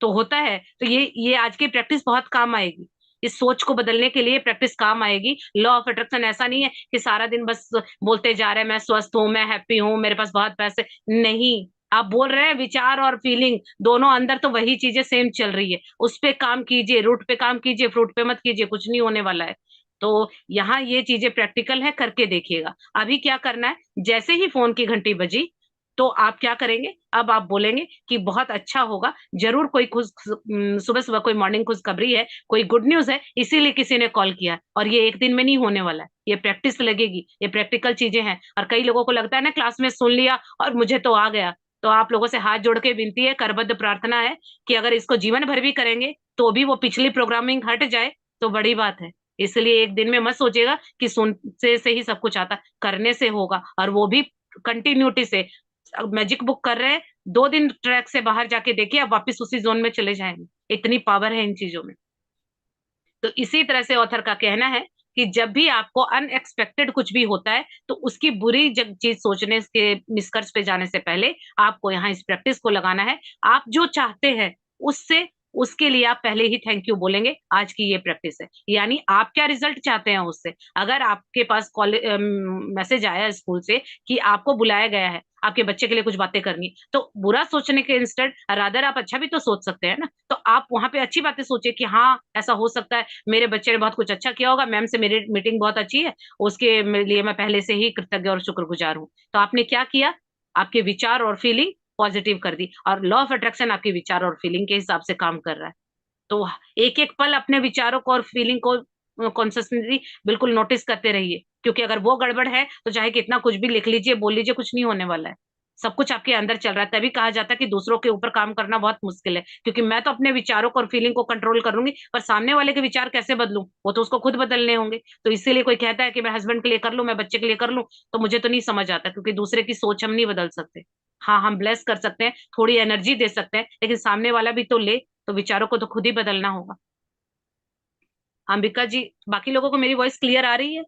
तो होता है। तो ये आज की प्रैक्टिस बहुत काम आएगी। इस सोच को बदलने के लिए प्रैक्टिस काम आएगी। लॉ ऑफ अट्रैक्शन ऐसा नहीं है कि सारा दिन बस बोलते जा रहे हैं मैं स्वस्थ हूं, मैं हैप्पी हूं, मेरे पास बहुत पैसे। नहीं, आप बोल रहे हैं, विचार और फीलिंग दोनों अंदर तो वही चीजें सेम चल रही है। उस पे काम कीजिए, रूट पे काम कीजिए, फ्रूट पे मत कीजिए, कुछ नहीं होने वाला है। तो यहाँ ये चीजें प्रैक्टिकल है, करके देखिएगा। अभी क्या करना है, जैसे ही फोन की घंटी बजी तो आप क्या करेंगे, अब आप बोलेंगे कि बहुत अच्छा होगा, जरूर कोई सुबह सुबह कोई मॉर्निंग खुशखबरी है, कोई गुड न्यूज है, इसीलिए किसी ने कॉल किया। और ये एक दिन में नहीं होने वाला है, ये प्रैक्टिस लगेगी, ये प्रैक्टिकल चीजें हैं। और कई लोगों को लगता है ना, क्लास में सुन लिया और मुझे तो आ गया। तो आप लोगों से हाथ जोड़ के विनती है, करबद्ध प्रार्थना है कि अगर इसको जीवन भर भी करेंगे तो भी वो पिछली प्रोग्रामिंग हट जाए तो बड़ी बात है। इसलिए एक दिन में मत सोचिएगा कि सुनने से ही सब कुछ आता, करने से होगा, और वो भी कंटिन्यूटी से। मैजिक बुक कर रहे हैं, 2 दिन ट्रैक से बाहर जाके देखिए, आप वापस उसी जोन में चले जाएंगे। इतनी पावर है इन चीजों में। तो इसी तरह से ऑथर का कहना है कि जब भी आपको अनएक्सपेक्टेड कुछ भी होता है तो उसकी बुरी चीज सोचने के निष्कर्ष पे जाने से पहले आपको यहाँ इस प्रैक्टिस को लगाना है। आप जो चाहते हैं उससे, उसके लिए आप पहले ही थैंक यू बोलेंगे। आज की ये प्रैक्टिस है, यानी आप क्या रिजल्ट चाहते हैं उससे। अगर आपके पास कॉलेज मैसेज आया स्कूल से कि आपको बुलाया गया है आपके बच्चे के लिए कुछ बातें करनी, तो बुरा सोचने के इंस्टेंट रादर आप अच्छा भी तो सोच सकते हैं ना। तो आप वहां पे अच्छी बातें सोचिए कि हाँ ऐसा हो सकता है, मेरे बच्चे ने बहुत कुछ अच्छा किया होगा, मैम से मेरी मीटिंग बहुत अच्छी है, उसके लिए मैं पहले से ही कृतज्ञ और शुक्रगुजार हूँ। तो आपने क्या किया, आपके विचार और फीलिंग पॉजिटिव कर दी, और लॉ ऑफ अट्रैक्शन आपके विचार और फीलिंग के हिसाब से काम कर रहा है। तो एक एक पल अपने विचारों को और फीलिंग को कॉन्सिस्टेंटली बिल्कुल नोटिस करते रहिए, क्योंकि अगर वो गड़बड़ है तो चाहे कितना कुछ भी लिख लीजिए, बोल लीजिए, कुछ नहीं होने वाला है। सब कुछ आपके अंदर चल रहा है। तभी कहा जाता है कि दूसरों के ऊपर काम करना बहुत मुश्किल है, क्योंकि मैं तो अपने विचारों को और फीलिंग को कंट्रोल कर लूंगी, पर सामने वाले के विचार कैसे बदलूं, वो तो उसको खुद बदलने होंगे। तो इसीलिए कोई कहता है कि मैं हस्बैंड के लिए कर लूं, मैं बच्चे के लिए कर लूं, तो मुझे तो नहीं समझ आता, क्योंकि दूसरे की सोच हम नहीं बदल सकते। हाँ, हम ब्लेस कर सकते हैं, थोड़ी एनर्जी दे सकते हैं, लेकिन सामने वाला भी तो ले। तो विचारों को तो खुद ही बदलना होगा। अंबिका जी, बाकी लोगों को मेरी वॉइस क्लियर आ रही है?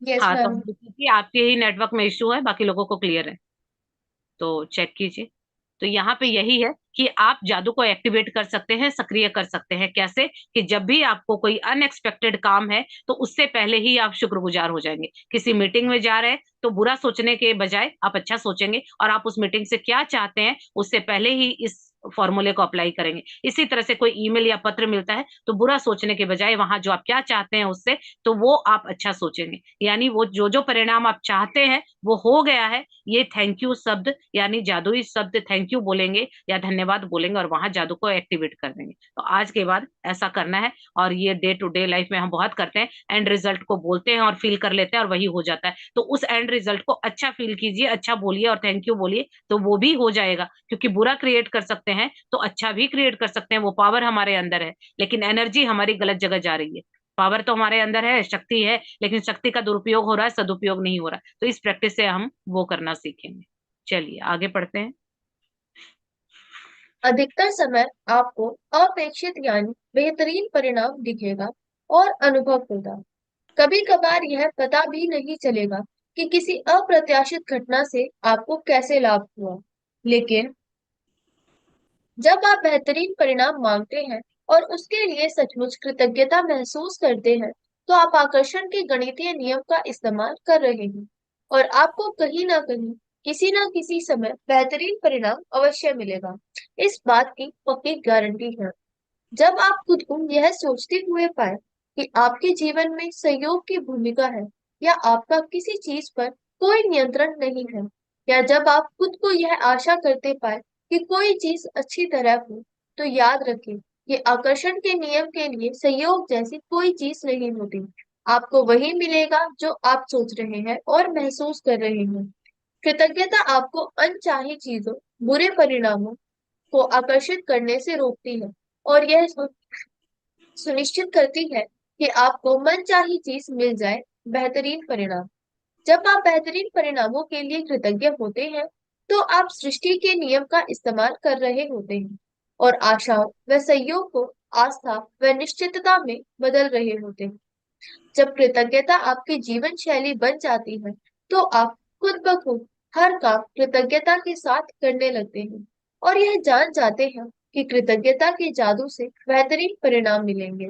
यस हाँ, तो मैम। अंबिका जी आपके ही नेटवर्क में इश्यू है, बाकी लोगों को क्लियर है। तो चेक कीजिए। तो यहाँ पे यही है कि आप जादू को एक्टिवेट कर सकते हैं, सक्रिय कर सकते हैं। कैसे? कि जब भी आपको कोई अनएक्सपेक्टेड काम है तो उससे पहले ही आप शुक्रगुजार हो जाएंगे। किसी मीटिंग में जा रहे हैं तो बुरा सोचने के बजाय आप अच्छा सोचेंगे, और आप उस मीटिंग से क्या चाहते हैं उससे पहले ही इस फॉर्मूले को अप्लाई करेंगे। इसी तरह से कोई ईमेल या पत्र मिलता है तो बुरा सोचने के बजाय वहां जो आप क्या चाहते हैं उससे, तो वो आप अच्छा सोचेंगे। यानी वो जो जो परिणाम आप चाहते हैं वो हो गया है। ये थैंक यू शब्द, यानी जादुई शब्द थैंक यू बोलेंगे या धन्यवाद बोलेंगे, और वहां जादू को एक्टिवेट कर देंगे। तो आज के बाद ऐसा करना है। और ये डे टू डे लाइफ में हम बहुत करते हैं, एंड रिजल्ट को बोलते हैं और फील कर लेते हैं और वही हो जाता है। तो उस एंड रिजल्ट को अच्छा फील कीजिए, अच्छा बोलिए और थैंक यू बोलिए, तो वो भी हो जाएगा। क्योंकि बुरा क्रिएट कर सकते हैं तो अच्छा भी क्रिएट कर सकते हैं, वो पावर हमारे अंदर है। लेकिन एनर्जी हमारी गलत जगह जा रही है। पावर तो हमारे अंदर है, शक्ति है, लेकिन शक्ति का दुरुपयोग हो रहा है, सदुपयोग नहीं हो रहा। तो इस प्रैक्टिस से हम वो करना सीखेंगे। चलिए आगे पढ़ते हैं। अधिकतर समय आपको अपेक्षित यानी बेहतरीन परिणाम दिखेगा और अनुभव होगा। कभी कभार यह पता भी नहीं चलेगा कि किसी अप्रत्याशित घटना से आपको कैसे लाभ हुआ। लेकिन जब आप बेहतरीन परिणाम मांगते हैं और उसके लिए सचमुच कृतज्ञता महसूस करते हैं, तो आप आकर्षण के गणितीय नियम का इस्तेमाल कर रहे हैं और आपको कहीं ना किसी समय बेहतरीन परिणाम अवश्य मिलेगा। इस बात की पक्की गारंटी है। जब आप खुद को यह सोचते हुए पाए कि आपके जीवन में सहयोग की भूमिका है या आपका किसी चीज पर कोई नियंत्रण नहीं है, या जब आप खुद को यह आशा करते पाए कि कोई चीज अच्छी तरह हो, तो याद रखें, ये आकर्षण के नियम के लिए सहयोग जैसी कोई चीज नहीं होती। आपको वही मिलेगा जो आप सोच रहे हैं और महसूस कर रहे हैं। कृतज्ञता आपको अनचाही चीजों, बुरे परिणामों को आकर्षित करने से रोकती है और यह सुनिश्चित करती है कि आपको मनचाही चीज मिल जाए। बेहतरीन परिणाम। जब आप बेहतरीन परिणामों के लिए कृतज्ञ होते हैं, तो आप सृष्टि के नियम का इस्तेमाल कर रहे होते हैं और आशाओं व सहयोग को आस्था व निश्चितता में बदल रहे होते हैं। जब कृतज्ञता आपकी जीवन शैली बन जाती है, तो आप खुद ब खुद हर काम कृतज्ञता के साथ करने लगते हैं और यह जान जाते हैं कि कृतज्ञता के जादू से बेहतरीन परिणाम मिलेंगे।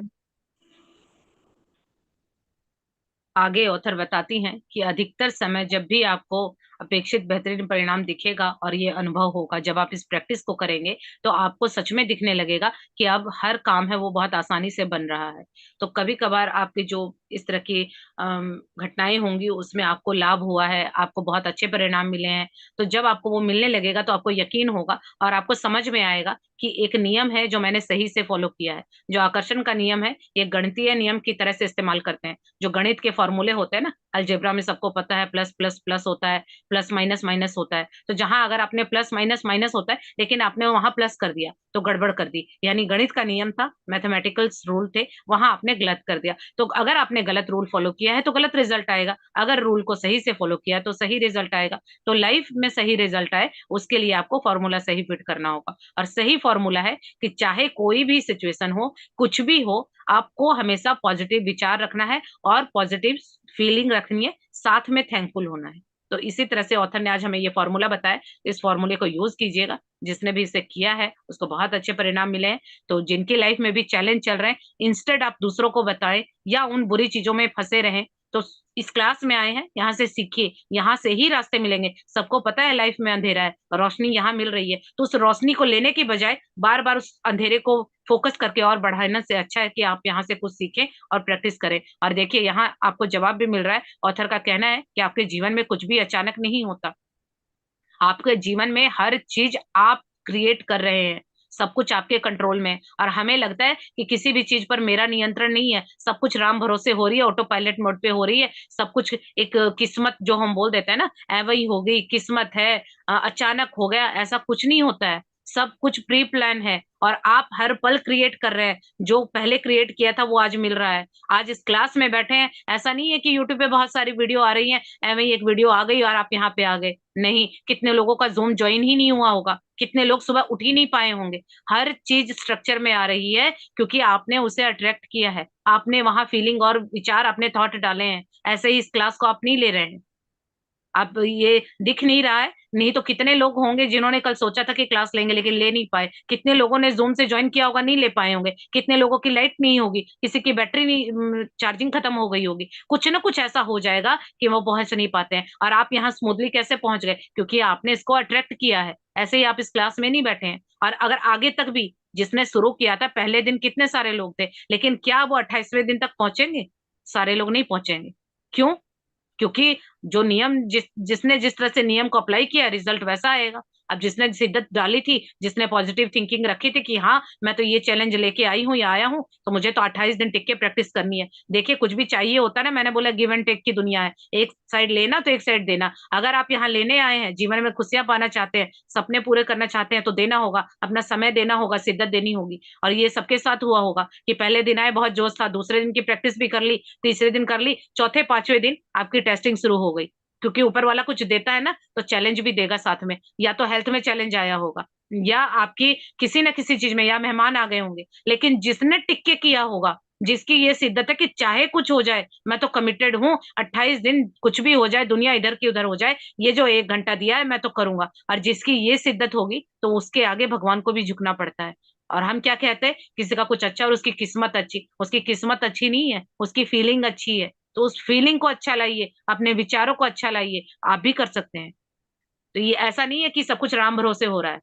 आगे ऑथर बताती हैं कि अधिकतर समय जब भी आपको अपेक्षित बेहतरीन परिणाम दिखेगा और ये अनुभव होगा, जब आप इस प्रैक्टिस को करेंगे तो आपको सच में दिखने लगेगा कि अब हर काम है वो बहुत आसानी से बन रहा है। तो कभी कभार आपकी जो इस तरह की घटनाएं होंगी उसमें आपको लाभ हुआ है, आपको बहुत अच्छे परिणाम मिले हैं, तो जब आपको वो मिलने लगेगा तो आपको यकीन होगा और आपको समझ में आएगा कि एक नियम है जो मैंने सही से फॉलो किया है। जो आकर्षण का नियम है, ये गणितीय नियम की तरह से इस्तेमाल करते हैं। जो गणित के फॉर्मूले होते हैं ना, अलजेब्रा में सबको पता है, प्लस प्लस प्लस होता है, प्लस माइनस माइनस होता है। तो जहां अगर आपने प्लस माइनस माइनस होता है लेकिन आपने वहां प्लस कर दिया तो गड़बड़ कर दी, यानी गणित का नियम था, मैथमेटिकल्स रूल थे, वहां आपने गलत कर दिया। तो अगर आपने गलत रूल फॉलो किया है तो गलत रिजल्ट आएगा, अगर रूल को सही से फॉलो किया है तो सही रिजल्ट आएगा। तो लाइफ में सही रिजल्ट आए उसके लिए आपको फॉर्मूला सही फिट करना होगा, और सही फॉर्मूला है कि चाहे कोई भी सिचुएशन हो, कुछ भी हो, आपको हमेशा पॉजिटिव विचार रखना है और पॉजिटिव फीलिंग रखनी है, साथ में थैंकफुल होना है। तो इसी तरह से ऑथर ने आज हमें ये फॉर्मूला बताया, इस फॉर्मूले को यूज कीजिएगा। जिसने भी इसे किया है उसको बहुत अच्छे परिणाम मिले हैं। तो जिनकी लाइफ में भी चैलेंज चल रहे हैं, इंस्टेड आप दूसरों को बताएं या उन बुरी चीजों में फंसे रहें, तो इस क्लास में आए हैं, यहाँ से सीखिए, यहाँ से ही रास्ते मिलेंगे। सबको पता है लाइफ में अंधेरा है, रोशनी यहाँ मिल रही है, तो उस रोशनी को लेने की बजाय बार बार उस अंधेरे को फोकस करके और बढ़ाने से अच्छा है कि आप यहाँ से कुछ सीखें और प्रैक्टिस करें। और देखिए यहाँ आपको जवाब भी मिल रहा है। ऑथर का कहना है कि आपके जीवन में कुछ भी अचानक नहीं होता, आपके जीवन में हर चीज आप क्रिएट कर रहे हैं, सब कुछ आपके कंट्रोल में है। और हमें लगता है कि किसी भी चीज पर मेरा नियंत्रण नहीं है, सब कुछ राम भरोसे हो रही है, ऑटो पायलट मोड पे हो रही है, सब कुछ एक किस्मत जो हम बोल देते हैं ना, वही हो गई किस्मत है, अचानक हो गया, ऐसा कुछ नहीं होता है। सब कुछ प्री प्लान है और आप हर पल क्रिएट कर रहे हैं। जो पहले क्रिएट किया था वो आज मिल रहा है। आज इस क्लास में बैठे हैं, ऐसा नहीं है कि यूट्यूब पे बहुत सारी वीडियो आ रही है, एवं एक वीडियो आ गई और आप यहाँ पे आ गए। नहीं, कितने लोगों का जूम ज्वाइन ही नहीं हुआ होगा, कितने लोग सुबह उठ ही नहीं पाए होंगे। हर चीज स्ट्रक्चर में आ रही है क्योंकि आपने उसे अट्रैक्ट किया है, आपने वहां फीलिंग और विचार, अपने थॉट डाले हैं। ऐसे ही इस क्लास को आप नहीं ले रहे हैं, अब ये दिख नहीं रहा है। नहीं तो कितने लोग होंगे जिन्होंने कल सोचा था कि क्लास लेंगे लेकिन ले नहीं पाए, कितने लोगों ने जूम से ज्वाइन किया होगा, नहीं ले पाए होंगे, कितने लोगों की लाइट नहीं होगी, किसी की बैटरी नहीं, चार्जिंग खत्म हो गई होगी, कुछ ना कुछ ऐसा हो जाएगा कि वो पहुंच नहीं पाते हैं। और आप यहाँ स्मूथली कैसे पहुंच गए? क्योंकि आपने इसको अट्रैक्ट किया है। ऐसे ही आप इस क्लास में नहीं बैठे हैं। और अगर आगे तक भी, जिसने शुरू किया था पहले दिन कितने सारे लोग थे, लेकिन क्या वो 28वें दिन तक पहुंचेंगे? सारे लोग नहीं पहुंचेंगे। क्यों? क्योंकि जो नियम, जिसने जिस तरह से नियम को अप्लाई किया, रिजल्ट वैसा आएगा। अब जिसने शिद्दत डाली थी, जिसने पॉजिटिव थिंकिंग रखी थी कि हाँ मैं तो ये चैलेंज लेके आई हूँ या आया हूँ, तो मुझे तो 28 दिन टिक के प्रैक्टिस करनी है। देखिए कुछ भी चाहिए होता है ना, मैंने बोला गिव एंड टेक की दुनिया है, एक साइड लेना तो एक साइड देना। अगर आप यहाँ लेने आए हैं, जीवन में खुशियां पाना चाहते हैं, सपने पूरे करना चाहते हैं, तो देना होगा, अपना समय देना होगा, शिद्दत देनी होगी। और ये सबके साथ हुआ होगा कि पहले दिन आए बहुत जोश था, दूसरे दिन की प्रैक्टिस भी कर ली, तीसरे दिन कर ली, चौथे पांचवें दिन आपकी टेस्टिंग शुरू हो गई। क्योंकि ऊपर वाला कुछ देता है ना तो चैलेंज भी देगा साथ में, या तो हेल्थ में चैलेंज आया होगा, या आपकी किसी न किसी चीज में, या मेहमान आ गए होंगे। लेकिन जिसने टिक के किया होगा, जिसकी ये शिद्दत है कि चाहे कुछ हो जाए मैं तो कमिटेड हूँ, 28 दिन कुछ भी हो जाए, दुनिया इधर की उधर हो जाए, ये जो 1 घंटा दिया है मैं तो करूंगा। और जिसकी ये शिद्दत होगी तो उसके आगे भगवान को भी झुकना पड़ता है। और हम क्या कहते हैं, किसी का कुछ अच्छा और उसकी किस्मत अच्छी, उसकी किस्मत अच्छी नहीं है, उसकी फीलिंग अच्छी है। तो उस फीलिंग को अच्छा लाइए, अपने विचारों को अच्छा लाइए, आप भी कर सकते हैं। तो ये ऐसा नहीं है कि सब कुछ राम भरोसे हो रहा है,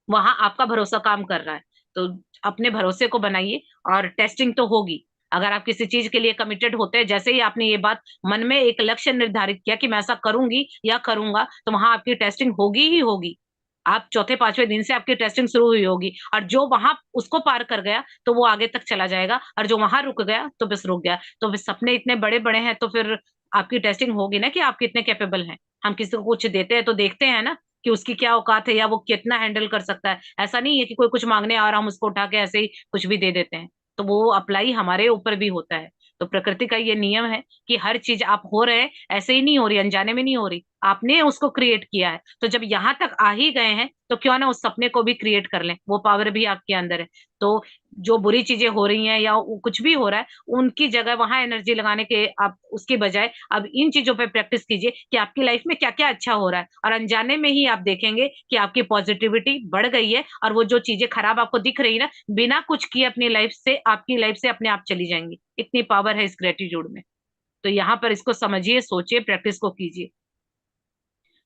वहां आपका भरोसा काम कर रहा है। तो अपने भरोसे को बनाइए, और टेस्टिंग तो होगी। अगर आप किसी चीज के लिए कमिटेड होते हैं, जैसे ही आपने ये बात मन में एक लक्ष्य निर्धारित किया कि मैं ऐसा करूंगी या करूंगा, तो वहां आपकी टेस्टिंग होगी ही होगी। आप चौथे पांचवें दिन से आपकी टेस्टिंग शुरू हुई होगी, और जो वहां उसको पार कर गया तो वो आगे तक चला जाएगा, और जो वहां रुक गया तो बस रुक गया। तो बस सपने इतने बड़े बड़े हैं तो फिर आपकी टेस्टिंग होगी ना कि आप कितने कैपेबल हैं। हम किसी को कुछ देते हैं तो देखते हैं ना कि उसकी क्या औकात है या वो कितना हैंडल कर सकता है। ऐसा नहीं है कि कोई कुछ मांगने आ रहा हम उसको उठा के ऐसे ही कुछ भी दे देते हैं। तो वो अप्लाई हमारे ऊपर भी होता है। तो प्रकृति का ये नियम है कि हर चीज आप हो रहे ऐसे ही नहीं हो रही, अनजाने में नहीं हो रही, आपने उसको क्रिएट किया है। तो जब यहाँ तक आ ही गए हैं तो क्यों ना उस सपने को भी क्रिएट कर लें, वो पावर भी आपके अंदर है। तो जो बुरी चीजें हो रही हैं या कुछ भी हो रहा है, उनकी जगह वहां एनर्जी लगाने के आप उसके बजाय अब इन चीजों पे प्रैक्टिस कीजिए कि आपकी लाइफ में क्या क्या अच्छा हो रहा है, और अनजाने में ही आप देखेंगे कि आपकी पॉजिटिविटी बढ़ गई है, और वो जो चीजें खराब आपको दिख रही है ना, बिना कुछ किए अपनी लाइफ से, आपकी लाइफ से अपने आप चली जाएंगी। इतनी पावर है इस ग्रेटिट्यूड में। तो यहाँ पर इसको समझिए, सोचिए, प्रैक्टिस को कीजिए।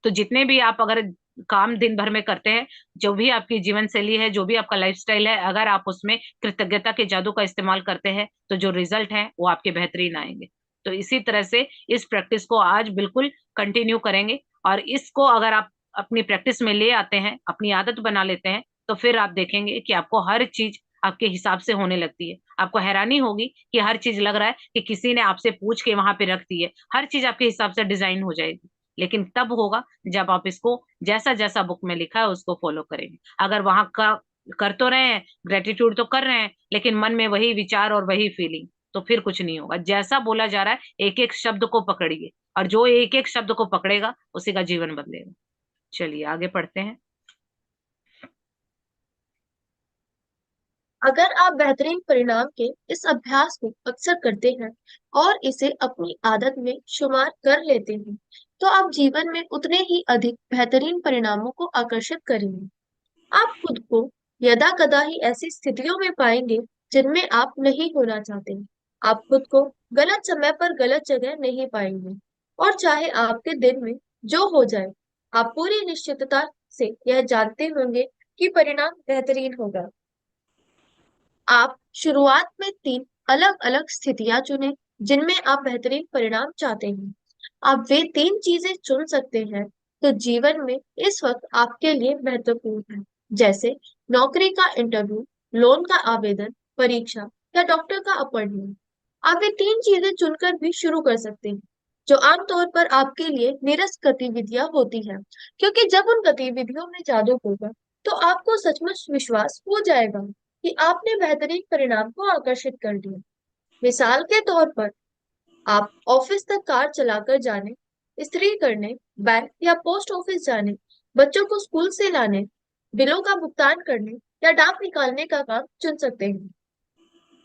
तो जितने भी आप अगर काम दिन भर में करते हैं, जो भी आपकी जीवन शैली है, जो भी आपका लाइफस्टाइल है, अगर आप उसमें कृतज्ञता के जादू का इस्तेमाल करते हैं तो जो रिजल्ट है वो आपके बेहतरीन आएंगे। तो इसी तरह से इस प्रैक्टिस को आज बिल्कुल कंटिन्यू करेंगे, और इसको अगर आप अपनी प्रैक्टिस में ले आते हैं, अपनी आदत बना लेते हैं, तो फिर आप देखेंगे कि आपको हर चीज आपके हिसाब से होने लगती है। आपको हैरानी होगी कि हर चीज लग रहा है कि किसी ने आपसे पूछ के वहां पे रख दी है, हर चीज आपके हिसाब से डिजाइन हो जाएगी। लेकिन तब होगा जब आप इसको जैसा जैसा बुक में लिखा है उसको फॉलो करेंगे। अगर वहां का कर तो रहे हैं, ग्रेटिट्यूड तो कर रहे हैं, लेकिन मन में वही विचार और वही फीलिंग, तो फिर कुछ नहीं होगा। जैसा बोला जा रहा है एक एक शब्द को पकड़िए, और जो एक एक शब्द को पकड़ेगा उसी का जीवन बदलेगा। चलिए आगे पढ़ते हैं। अगर आप बेहतरीन परिणाम के इस अभ्यास को अक्सर करते हैं और इसे अपनी आदत में शुमार कर लेते हैं, तो आप जीवन में उतने ही अधिक बेहतरीन परिणामों को आकर्षित करेंगे। आप खुद को यदा कदा ही ऐसी स्थितियों में पाएंगे जिनमें आप नहीं होना चाहते। आप खुद को गलत समय पर गलत जगह नहीं पाएंगे, और चाहे आपके दिन में जो हो जाए, आप पूरी निश्चितता से यह जानते होंगे कि परिणाम बेहतरीन होगा। आप शुरुआत में तीन अलग अलग स्थितियां चुनें जिनमें आप बेहतरीन परिणाम चाहते हैं। आप वे तीन चीजें चुन सकते हैं तो जीवन में इस वक्त आपके लिए महत्वपूर्ण है, जैसे नौकरी का इंटरव्यू, लोन का आवेदन, परीक्षा या डॉक्टर का अपॉइंटमेंट। आप वे तीन चीजें चुनकर भी शुरू कर सकते हैं जो आमतौर पर आपके लिए निरस्त गतिविधियां होती हैं, क्योंकि जब उन गतिविधियों में जादू होगा तो आपको सचमुच विश्वास हो जाएगा कि आपने बेहतरीन परिणाम को आकर्षित कर लिया। मिसाल के तौर पर, आप ऑफिस तक कार चलाकर जाने, इस्त्री करने, बैंक या पोस्ट ऑफिस जाने, बच्चों को स्कूल से लाने, बिलों का भुगतान करने या डाक निकालने का काम चुन सकते हैं।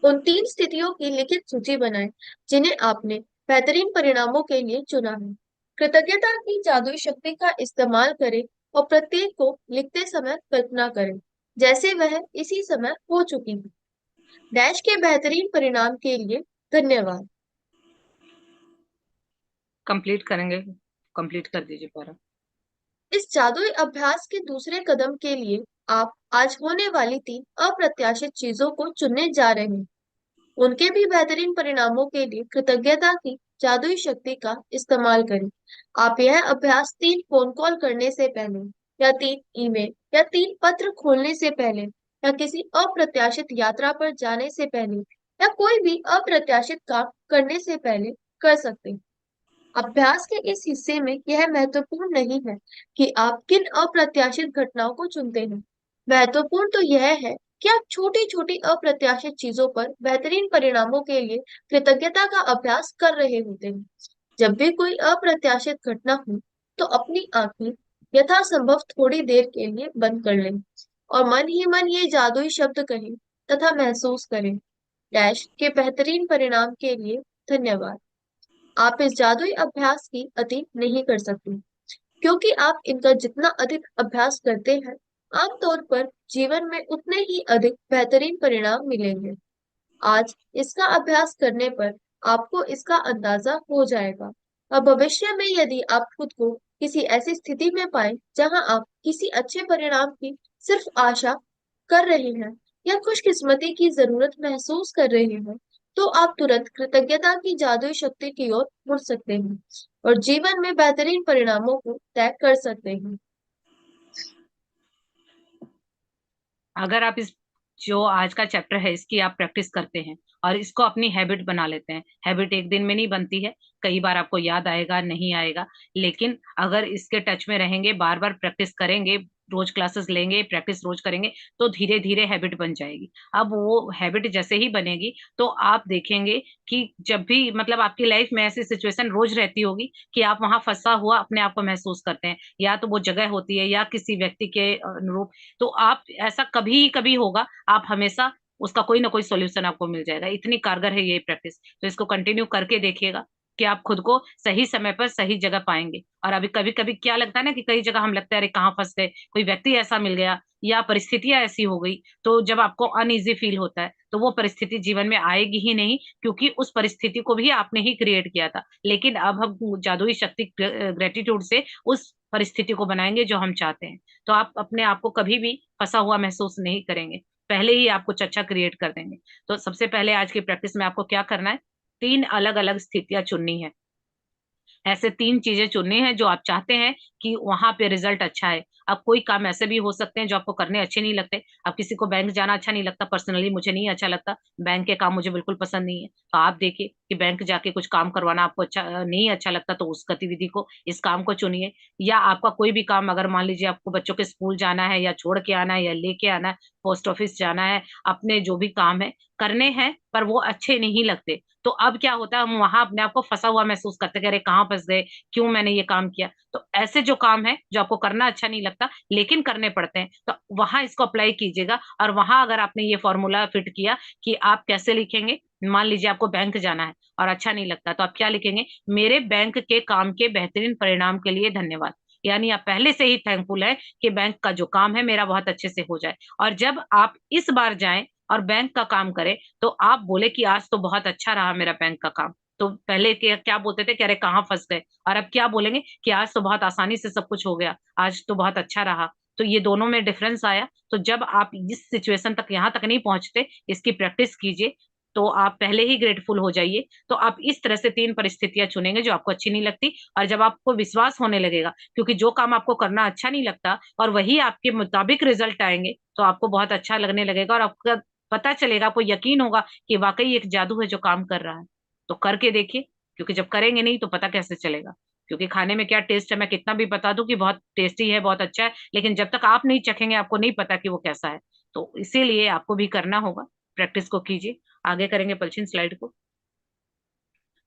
उन तीन स्थितियों की लिखित सूची बनाएं जिन्हें आपने बेहतरीन परिणामों के लिए चुना है। कृतज्ञता की जादुई शक्ति का इस्तेमाल करें और प्रत्येक को लिखते समय कल्पना करें जैसे वह इसी समय हो चुकी है। डैश के बेहतरीन परिणाम के लिए धन्यवाद। कंप्लीट करेंगे, कंप्लीट कर दीजिए पूरा। इस जादुई अभ्यास के दूसरे कदम के लिए आप आज होने वाली तीन अप्रत्याशित चीजों को चुनने जा रहे हैं। उनके भी बेहतरीन परिणामों के लिए कृतज्ञता की जादुई शक्ति का इस्तेमाल करें। आप यह अभ्यास तीन फोन कॉल करने से पहले, या तीन ईमेल या तीन पत्र खोलने से पहले, या किसी अप्रत्याशित यात्रा पर जाने से पहले, या कोई भी अप्रत्याशित काम करने से पहले कर सकते हैं। अभ्यास के इस हिस्से में यह महत्वपूर्ण नहीं है कि आप किन अप्रत्याशित घटनाओं को चुनते हैं। महत्वपूर्ण तो यह है कि आप छोटी छोटी अप्रत्याशित चीजों पर बेहतरीन परिणामों के लिए कृतज्ञता का अभ्यास कर रहे होते हैं। जब भी कोई अप्रत्याशित घटना हो, तो अपनी आंखें यथासंभव थोड़ी देर के लिए बंद कर लें और मन ही मन ये जादुई शब्द कहें तथा महसूस करें, डैश के बेहतरीन परिणाम के लिए धन्यवाद। आप इस जादुई अभ्यास की अति नहीं कर सकते, क्योंकि आप इनका जितना अधिक अभ्यास करते हैं, आमतौर पर जीवन में उतने ही अधिक बेहतरीन परिणाम मिलेंगे। आज इसका अभ्यास करने पर आपको इसका अंदाजा हो जाएगा, और भविष्य में यदि आप खुद को किसी ऐसी स्थिति में पाए जहां आप किसी अच्छे परिणाम की सिर्फ आशा कर रहे हैं या खुशकिस्मती की जरूरत महसूस कर रहे हैं, तो आप तुरंत कृतज्ञता की जादुई शक्ति की ओर मुड़ सकते हैं और जीवन में बेहतरीन परिणामों को तय कर सकते हैं। अगर आप इस जो आज का चैप्टर है इसकी आप प्रैक्टिस करते हैं और इसको अपनी हैबिट बना लेते हैं। हैबिट एक दिन में नहीं बनती है, कई बार आपको याद आएगा, नहीं आएगा, लेकिन अगर इसके टच में रहेंगे, बार बार प्रैक्टिस करेंगे, रोज क्लासेस लेंगे, प्रैक्टिस रोज करेंगे, तो धीरे धीरे हैबिट बन जाएगी। अब वो हैबिट जैसे ही बनेगी तो आप देखेंगे कि जब भी मतलब आपकी लाइफ में ऐसी सिचुएशन रोज रहती होगी कि आप वहां फंसा हुआ अपने आप को महसूस करते हैं, या तो वो जगह होती है या किसी व्यक्ति के अनुरूप, तो आप ऐसा कभी कभी होगा, आप हमेशा उसका कोई ना कोई सॉल्यूशन आपको मिल जाएगा। इतनी कारगर है ये प्रैक्टिस, तो इसको कंटिन्यू करके देखिएगा कि आप खुद को सही समय पर सही जगह पाएंगे। और अभी कभी कभी क्या लगता है ना कि कई जगह हम लगता है अरे कहाँ फंस गए, कोई व्यक्ति ऐसा मिल गया या परिस्थितियां ऐसी हो गई, तो जब आपको अनईजी फील होता है तो वो परिस्थिति जीवन में आएगी ही नहीं, क्योंकि उस परिस्थिति को भी आपने ही क्रिएट किया था। लेकिन अब हम जादुई शक्ति ग्रेटिट्यूड से उस परिस्थिति को बनाएंगे जो हम चाहते हैं। तो आप अपने आप को कभी भी फंसा हुआ महसूस नहीं करेंगे, पहले ही आप कुछ अच्छा क्रिएट कर देंगे। तो सबसे पहले आज की प्रैक्टिस में आपको क्या करना है, तीन अलग अलग स्थितियां चुननी है। ऐसे तीन चीजें चुननी है जो आप चाहते हैं कि वहां पे रिजल्ट अच्छा है। अब कोई काम ऐसे भी हो सकते हैं जो आपको करने अच्छे नहीं लगते। अब किसी को बैंक जाना अच्छा नहीं लगता, पर्सनली मुझे नहीं अच्छा लगता, बैंक के काम मुझे बिल्कुल पसंद नहीं है, तो आप देखिए कि बैंक जाके कुछ काम करवाना आपको अच्छा नहीं अच्छा लगता, तो उस गतिविधि को, इस काम को चुनिए। या आपका कोई भी काम, अगर मान लीजिए आपको बच्चों के स्कूल जाना है, या छोड़ के आना है, या लेके आना है, पोस्ट ऑफिस जाना है, अपने जो भी काम है करने हैं पर वो अच्छे नहीं लगते, तो अब क्या होता है, हम वहां अपने आप को फंसा हुआ महसूस करते हैं कि अरे कहाँ फंस गए, क्यों मैंने ये काम किया। तो ऐसे जो काम है जो आपको करना अच्छा नहीं लगता लेकिन करने पड़ते हैं, तो वहां इसको अप्लाई कीजिएगा। और वहां अगर आपने ये फॉर्मूला फिट किया कि आप कैसे लिखेंगे, मान लीजिए आपको बैंक जाना है और अच्छा नहीं लगता, तो आप क्या लिखेंगे, मेरे बैंक के काम के बेहतरीन परिणाम के लिए धन्यवाद। यानी आप पहले से ही थैंकफुल है कि बैंक का जो काम है मेरा बहुत अच्छे से हो जाए। और जब आप इस बार जाएं और बैंक का काम करें, तो आप बोले कि आज तो बहुत अच्छा रहा मेरा बैंक का काम। तो पहले क्या बोलते थे कि अरे कहाँ फंस गए, और अब क्या बोलेंगे कि आज तो बहुत आसानी से सब कुछ हो गया, आज तो बहुत अच्छा रहा। तो ये दोनों में डिफरेंस आया। तो जब आप इस सिचुएशन तक, यहाँ तक नहीं पहुंचते, इसकी प्रैक्टिस कीजिए, तो आप पहले ही ग्रेटफुल हो जाइए। तो आप इस तरह से तीन परिस्थितियां चुनेंगे जो आपको अच्छी नहीं लगती, और जब आपको विश्वास होने लगेगा, क्योंकि जो काम आपको करना अच्छा नहीं लगता और वही आपके मुताबिक रिजल्ट आएंगे, तो आपको बहुत अच्छा लगने लगेगा, और आपका पता चलेगा, आपको यकीन होगा कि वाकई एक जादू है जो काम कर रहा है। तो करके देखिए, क्योंकि जब करेंगे नहीं तो पता कैसे चलेगा। क्योंकि खाने में क्या टेस्ट है, मैं कितना भी बता दूं कि बहुत टेस्टी है, बहुत अच्छा है, लेकिन जब तक आप नहीं चखेंगे आपको नहीं पता कि वो कैसा है। तो इसीलिए आपको भी करना होगा, प्रैक्टिस को कीजिए। आगे करेंगे पलचिन स्लाइड को।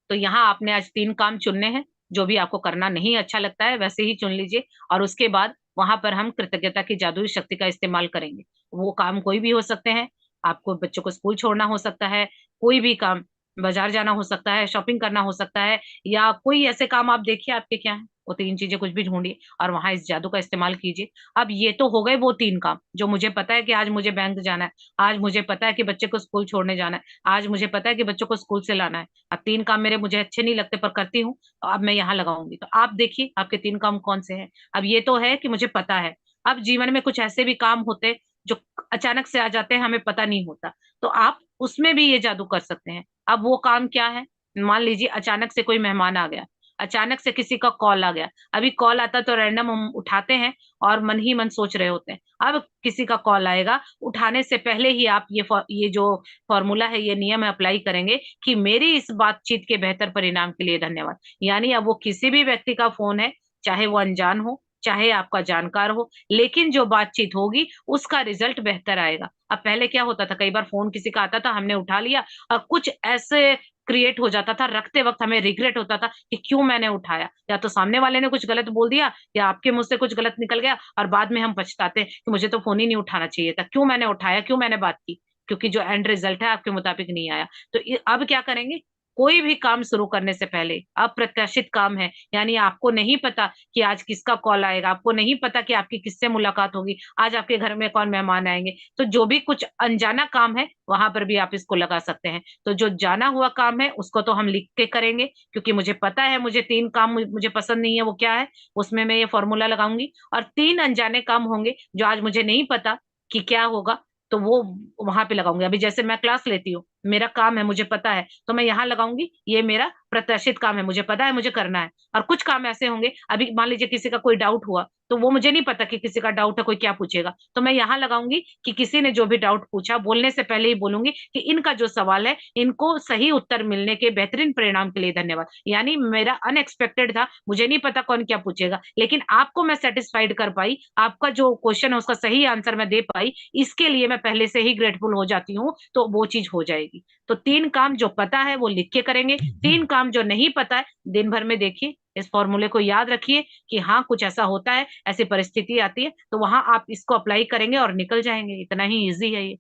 तो यहाँ आपने आज तीन काम चुनने हैं, जो भी आपको करना नहीं अच्छा लगता है वैसे ही चुन लीजिए, और उसके बाद वहां पर हम कृतज्ञता की जादुई शक्ति का इस्तेमाल करेंगे। वो काम कोई भी हो सकते हैं, आपको बच्चों को स्कूल छोड़ना हो सकता है, कोई भी काम, बाजार जाना हो सकता है, शॉपिंग करना हो सकता है, या कोई ऐसे काम आप देखिए आपके क्या है, वो तीन चीजें कुछ भी ढूंढिए और वहां इस जादू का इस्तेमाल कीजिए। अब ये तो हो गए वो तीन काम जो मुझे पता है कि आज मुझे बैंक जाना है, आज मुझे पता है कि बच्चे को स्कूल छोड़ने जाना है, आज मुझे पता है कि बच्चों को स्कूल से लाना है। अब तीन काम मेरे मुझे अच्छे नहीं लगते पर करती हूँ, तो अब मैं यहाँ लगाऊंगी। तो आप देखिए आपके तीन काम कौन से हैं। अब ये तो है कि मुझे पता है। अब जीवन में कुछ ऐसे भी काम होते हैं जो अचानक से आ जाते हैं, हमें पता नहीं होता, तो आप उसमें भी ये जादू कर सकते हैं। अब वो काम क्या है, मान लीजिए अचानक से कोई मेहमान आ गया, अचानक से किसी का कॉल आ गया। अभी कॉल आता तो रैंडम हम उठाते हैं और मन ही मन सोच रहे होते हैं। अब किसी का कॉल आएगा, उठाने से पहले ही आप ये जो फॉर्मूला है, ये नियम है, अप्लाई करेंगे कि मेरी इस बातचीत के बेहतर परिणाम के लिए धन्यवाद। यानी अब वो किसी भी व्यक्ति का फोन है, चाहे वो अनजान हो चाहे आपका जानकार हो, लेकिन जो बातचीत होगी उसका रिजल्ट बेहतर आएगा। अब पहले क्या होता था, कई बार फोन किसी का आता था, हमने उठा लिया और कुछ ऐसे क्रिएट हो जाता था, रखते वक्त हमें रिग्रेट होता था कि क्यों मैंने उठाया, या तो सामने वाले ने कुछ गलत बोल दिया या आपके मुंह से कुछ गलत निकल गया, और बाद में हम पछताते हैं कि मुझे तो फोन ही नहीं उठाना चाहिए था, क्यों मैंने उठाया, क्यों मैंने बात की, क्योंकि जो एंड रिजल्ट है आपके मुताबिक नहीं आया। तो अब क्या करेंगे, कोई भी काम शुरू करने से पहले, अप्रत्याशित काम है, यानी आपको नहीं पता कि आज किसका कॉल आएगा, आपको नहीं पता कि आपकी किससे मुलाकात होगी, आज आपके घर में कौन मेहमान आएंगे, तो जो भी कुछ अनजाना काम है वहां पर भी आप इसको लगा सकते हैं। तो जो जाना हुआ काम है उसको तो हम लिख के करेंगे, क्योंकि मुझे पता है मुझे तीन काम मुझे पसंद नहीं है, वो क्या है, उसमें मैं ये फॉर्मूला लगाऊंगी। और तीन अनजाने काम होंगे जो आज मुझे नहीं पता कि क्या होगा, तो वो वहां पे लगाऊंगी। अभी जैसे मैं क्लास लेती हूँ, मेरा काम है, मुझे पता है, तो मैं यहाँ लगाऊंगी ये मेरा प्रत्याशित काम है, मुझे पता है मुझे करना है। और कुछ काम ऐसे होंगे, अभी मान लीजिए किसी का कोई डाउट हुआ, तो वो मुझे नहीं पता कि किसी का डाउट है, कोई क्या पूछेगा, तो मैं यहाँ लगाऊंगी कि किसी ने जो भी डाउट पूछा, बोलने से पहले ही बोलूंगी कि इनका जो सवाल है, इनको सही उत्तर मिलने के बेहतरीन परिणाम के लिए धन्यवाद। यानी मेरा अनएक्सपेक्टेड था, मुझे नहीं पता कौन क्या पूछेगा, लेकिन आपको मैं सेटिस्फाइड कर पाई, आपका जो क्वेश्चन है उसका सही आंसर मैं दे पाई, इसके लिए मैं पहले से ही ग्रेटफुल हो जाती हूँ, तो वो चीज हो जाएगी। तो 3 काम जो पता है वो लिख के करेंगे, 3 काम जो नहीं पता है दिन भर में देखिए, इस फॉर्मूले को याद रखिए कि हाँ कुछ ऐसा होता है, ऐसी परिस्थिति आती है, तो वहां आप इसको अप्लाई करेंगे और निकल जाएंगे। इतना ही इजी है ये।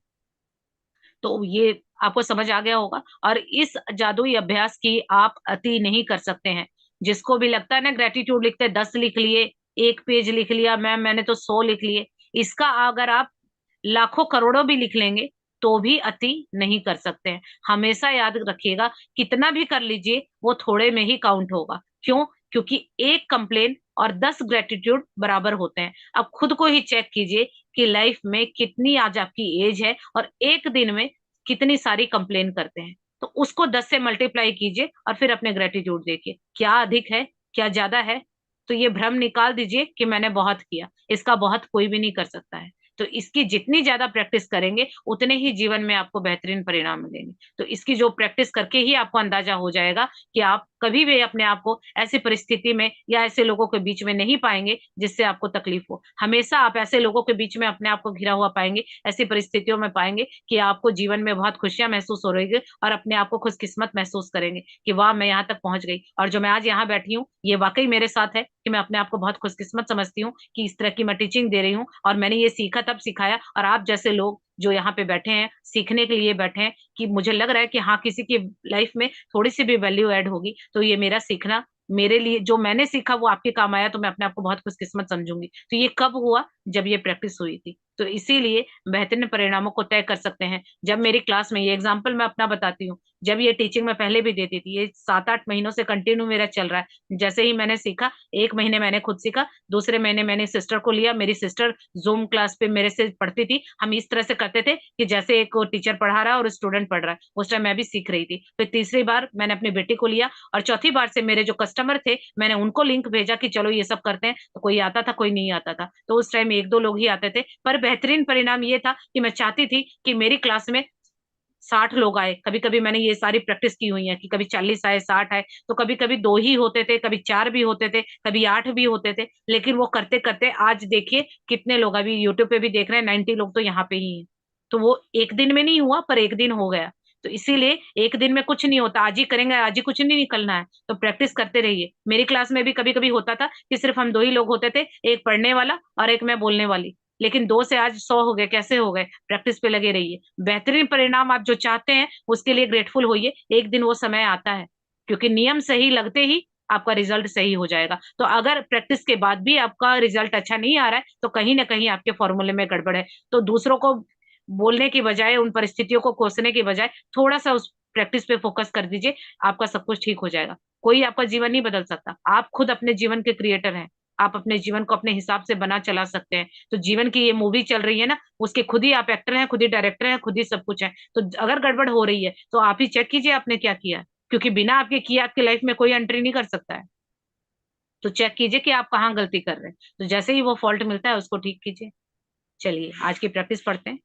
तो ये आपको समझ आ गया होगा। और इस जादुई अभ्यास की आप अति नहीं कर सकते हैं। जिसको भी लगता है ना ग्रेटिट्यूड लिखते 10 लिख लिए, 1 पेज लिख लिया, मैंने तो 100 लिख लिए, इसका अगर आप लाखों करोड़ों भी लिख लेंगे तो भी अति नहीं कर सकते हैं। हमेशा याद रखिएगा, कितना भी कर लीजिए वो थोड़े में ही काउंट होगा। क्यों? क्योंकि 1 कंप्लेन और 10 ग्रेटिट्यूड बराबर होते हैं। अब खुद को ही चेक कीजिए कि लाइफ में कितनी आज आपकी एज है और एक दिन में कितनी सारी कंप्लेन करते हैं। तो उसको 10 से मल्टीप्लाई कीजिए और फिर अपने ग्रेटिट्यूड देखिए, क्या अधिक है, क्या ज्यादा है। तो ये भ्रम निकाल दीजिए कि मैंने बहुत किया, इसका बहुत कोई भी नहीं कर सकता है। तो इसकी जितनी ज्यादा प्रैक्टिस करेंगे उतने ही जीवन में आपको बेहतरीन परिणाम मिलेंगे। तो इसकी जो प्रैक्टिस करके ही आपको अंदाजा हो जाएगा कि आप कभी भी अपने आप को ऐसी परिस्थिति में या ऐसे लोगों के बीच में नहीं पाएंगे जिससे आपको तकलीफ हो। हमेशा आप ऐसे लोगों के बीच में अपने आप को घिरा हुआ पाएंगे, ऐसी परिस्थितियों में पाएंगे कि आपको जीवन में बहुत खुशियां महसूस हो रही है और अपने आप को खुशकिस्मत महसूस करेंगे कि वाह मैं यहाँ तक पहुंच गई, और जो मैं आज यहाँ बैठी हूँ ये वाकई मेरे साथ है, कि मैं अपने आप को बहुत खुशकिस्मत समझती हूँ कि इस तरह की मैं टीचिंग दे रही हूँ और मैंने ये सीखा तब सिखाया। और आप जैसे लोग जो यहाँ पे बैठे हैं सीखने के लिए बैठे हैं, कि मुझे लग रहा है कि हाँ किसी की लाइफ में थोड़ी सी भी वैल्यू ऐड होगी, तो ये मेरा सीखना मेरे लिए, जो मैंने सीखा वो आपके काम आया, तो मैं अपने आप को बहुत खुशकिस्मत समझूंगी। तो ये कब हुआ? जब ये प्रैक्टिस हुई थी। तो इसीलिए बेहतरीन परिणामों को तय कर सकते हैं। जब मेरी क्लास में, ये एग्जाम्पल मैं अपना बताती हूँ, जब ये टीचिंग मैं पहले भी देती थी, ये 7-8 महीनों से कंटिन्यू मेरा चल रहा है। जैसे ही मैंने सीखा, 1 महीने मैंने खुद सीखा, दूसरे महीने मैंने सिस्टर को लिया, मेरी सिस्टर जूम क्लास पे मेरे से पढ़ती थी, हम इस तरह से करते थे कि जैसे एक टीचर पढ़ा रहा है और स्टूडेंट पढ़ रहा है, उस टाइम मैं भी सीख रही थी। फिर तीसरी बार मैंने अपनी बेटी को लिया, और चौथी बार से मेरे जो कस्टमर थे मैंने उनको लिंक भेजा कि चलो ये सब करते हैं, तो कोई आता था कोई नहीं आता था, तो उस टाइम 1-2 लोग ही आते थे। पर बेहतरीन परिणाम ये था कि मैं चाहती थी कि मेरी क्लास में 60 लोग आए। कभी कभी मैंने ये सारी प्रैक्टिस की हुई है कि कभी 40 आए, 60 आए, तो कभी कभी 2 ही होते थे, कभी 4 भी होते थे, कभी 8 भी होते थे। लेकिन वो करते करते आज देखिए कितने लोग, अभी यूट्यूब पे भी देख रहे हैं, 90 लोग तो यहाँ पे ही हैं। तो वो एक दिन में नहीं हुआ, पर एक दिन हो गया। तो इसीलिए एक दिन में कुछ नहीं होता, आज ही करेंगे आज ही कुछ नहीं निकलना है, तो प्रैक्टिस करते रहिए। मेरी क्लास में भी कभी कभी होता था कि सिर्फ हम 2 ही लोग होते थे, एक पढ़ने वाला और एक मैं बोलने वाली, लेकिन 2 से आज 100 हो गए। कैसे हो गए? प्रैक्टिस पे लगे रहिए। बेहतरीन परिणाम आप जो चाहते हैं उसके लिए ग्रेटफुल होइए, एक दिन वो समय आता है, क्योंकि नियम सही लगते ही आपका रिजल्ट सही हो जाएगा। तो अगर प्रैक्टिस के बाद भी आपका रिजल्ट अच्छा नहीं आ रहा है, तो कहीं ना कहीं आपके फॉर्मूले में गड़बड़ है। तो दूसरों को बोलने की बजाय, उन परिस्थितियों को कोसने की बजाय, थोड़ा सा उस प्रैक्टिस पे फोकस कर दीजिए, आपका सब कुछ ठीक हो जाएगा। कोई आपका जीवन नहीं बदल सकता, आप खुद अपने जीवन के क्रिएटर हैं। आप अपने जीवन को अपने हिसाब से बना चला सकते हैं। तो जीवन की ये मूवी चल रही है ना, उसके खुद ही आप एक्टर हैं, खुद ही डायरेक्टर हैं, खुद ही सब कुछ है। तो अगर गड़बड़ हो रही है तो आप ही चेक कीजिए आपने क्या किया है। क्योंकि बिना आपके किए आपकी लाइफ में कोई एंट्री नहीं कर सकता है। तो चेक कीजिए कि आप कहाँ गलती कर रहे हैं, तो जैसे ही वो फॉल्ट मिलता है उसको ठीक कीजिए। चलिए आज की प्रैक्टिस पढ़ते हैं।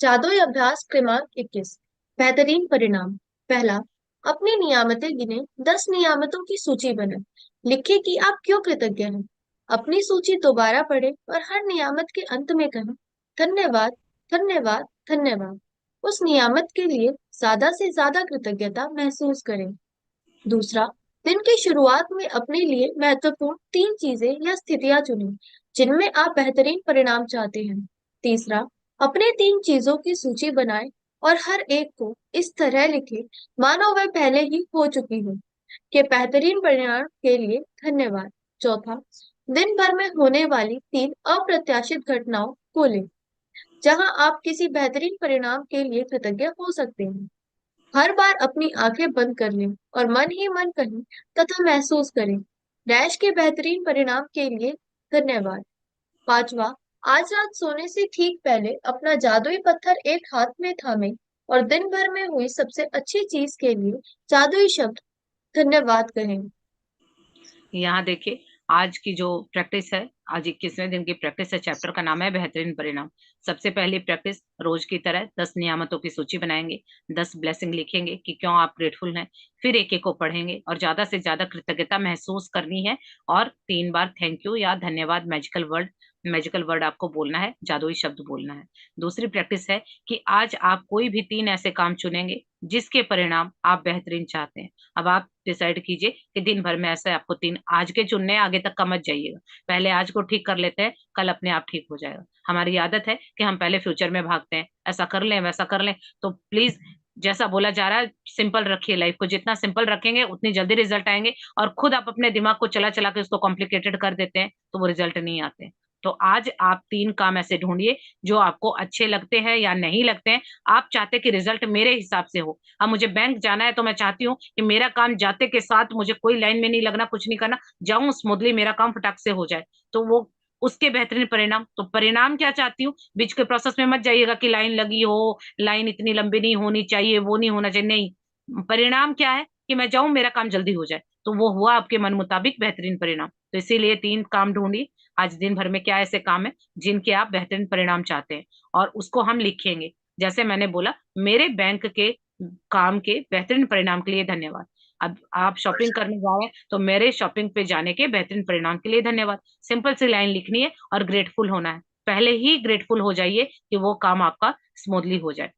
जादुई अभ्यास क्रमांक 21। बेहतरीन परिणाम। पहला, अपनी नियामतें गिने। 10 नियामतों की सूची बनाएं। लिखें कि आप क्यों कृतज्ञ हैं। अपनी सूची दोबारा पढ़ें और हर नियामत के अंत में कहें, धन्यवाद, धन्यवाद, धन्यवाद। उस नियामत के लिए ज्यादा से ज्यादा कृतज्ञता महसूस करें। दूसरा, दिन की शुरुआत में अपने लिए महत्वपूर्ण 3 चीजें या स्थितियां चुनें जिनमें आप बेहतरीन परिणाम चाहते हैं। तीसरा, अपने 3 चीजों की सूची बनाएं और हर एक को इस तरह लिखें मानो वह पहले ही हो चुकी हो, के बेहतरीन परिणाम के लिए धन्यवाद। चौथा, दिन भर में होने वाली 3 अप्रत्याशित घटनाओं को लें जहां आप किसी बेहतरीन परिणाम के लिए कृतज्ञ हो सकते हैं। हर बार अपनी आंखें बंद कर लें और मन ही मन कहें तथा महसूस करें, डैश के बेहतरीन परिणाम के लिए धन्यवाद। पांचवा, आज रात सोने से ठीक पहले अपना जादुई पत्थर एक हाथ में थामे और दिन भर में हुई सबसे अच्छी चीज के लिए जादुई शब्द धन्यवाद कहें। यहाँ देखिए, आज की जो प्रैक्टिस है, आज 21वें दिन की प्रैक्टिस है, चैप्टर का नाम है बेहतरीन परिणाम। सबसे पहली प्रैक्टिस, रोज की तरह 10 नियामतों की सूची बनाएंगे, 10 ब्लेसिंग लिखेंगे कि क्यों आप ग्रेटफुल हैं। फिर एक एक को पढ़ेंगे और ज्यादा से ज्यादा कृतज्ञता महसूस करनी है। और 3 बार थैंक यू या धन्यवाद मैजिकल वर्ड आपको बोलना है, जादुई शब्द बोलना है। दूसरी प्रैक्टिस है कि आज आप कोई भी 3 ऐसे काम चुनेंगे जिसके परिणाम आप बेहतरीन चाहते हैं। अब आप डिसाइड कीजिए कि दिन भर में ऐसे आपको 3 आज के चुनने, आगे तक का मत जाइएगा। पहले आज को ठीक कर लेते हैं, कल अपने आप ठीक हो जाएगा। हमारी आदत है कि हम पहले फ्यूचर में भागते हैं, ऐसा कर लें वैसा कर लें। तो प्लीज, जैसा बोला जा रहा है, सिंपल रखिए लाइफ को। जितना सिंपल रखेंगे उतनी जल्दी रिजल्ट आएंगे। और खुद आप अपने दिमाग को चला चला के उसको कॉम्प्लिकेटेड कर देते हैं तो वो रिजल्ट नहीं आते। तो आज आप 3 काम ऐसे ढूंढिए जो आपको अच्छे लगते हैं या नहीं लगते हैं। आप चाहते कि रिजल्ट मेरे हिसाब से हो। अब मुझे बैंक जाना है तो मैं चाहती हूँ कि मेरा काम जाते के साथ मुझे कोई लाइन में नहीं लगना, कुछ नहीं करना, जाऊं स्मूथली, मेरा काम फटाक से हो जाए। तो वो उसके बेहतरीन परिणाम। तो परिणाम क्या चाहती हूँ, बीच के प्रोसेस में मत जाइएगा कि लाइन लगी हो, लाइन इतनी लंबी नहीं होनी चाहिए, वो नहीं होना चाहिए, नहीं। परिणाम क्या है कि मैं जाऊं, मेरा काम जल्दी हो जाए। तो वो हुआ आपके मन मुताबिक बेहतरीन परिणाम। तो इसीलिए 3 काम ढूंढिए, आज दिन भर में क्या ऐसे काम है जिनके आप बेहतरीन परिणाम चाहते हैं, और उसको हम लिखेंगे। जैसे मैंने बोला, मेरे बैंक के काम के बेहतरीन परिणाम के लिए धन्यवाद। अब आप शॉपिंग करने जाए तो मेरे शॉपिंग पे जाने के बेहतरीन परिणाम के लिए धन्यवाद। सिंपल सी लाइन लिखनी है और ग्रेटफुल होना है। पहले ही ग्रेटफुल हो जाइए कि वो काम आपका स्मूथली हो जाए।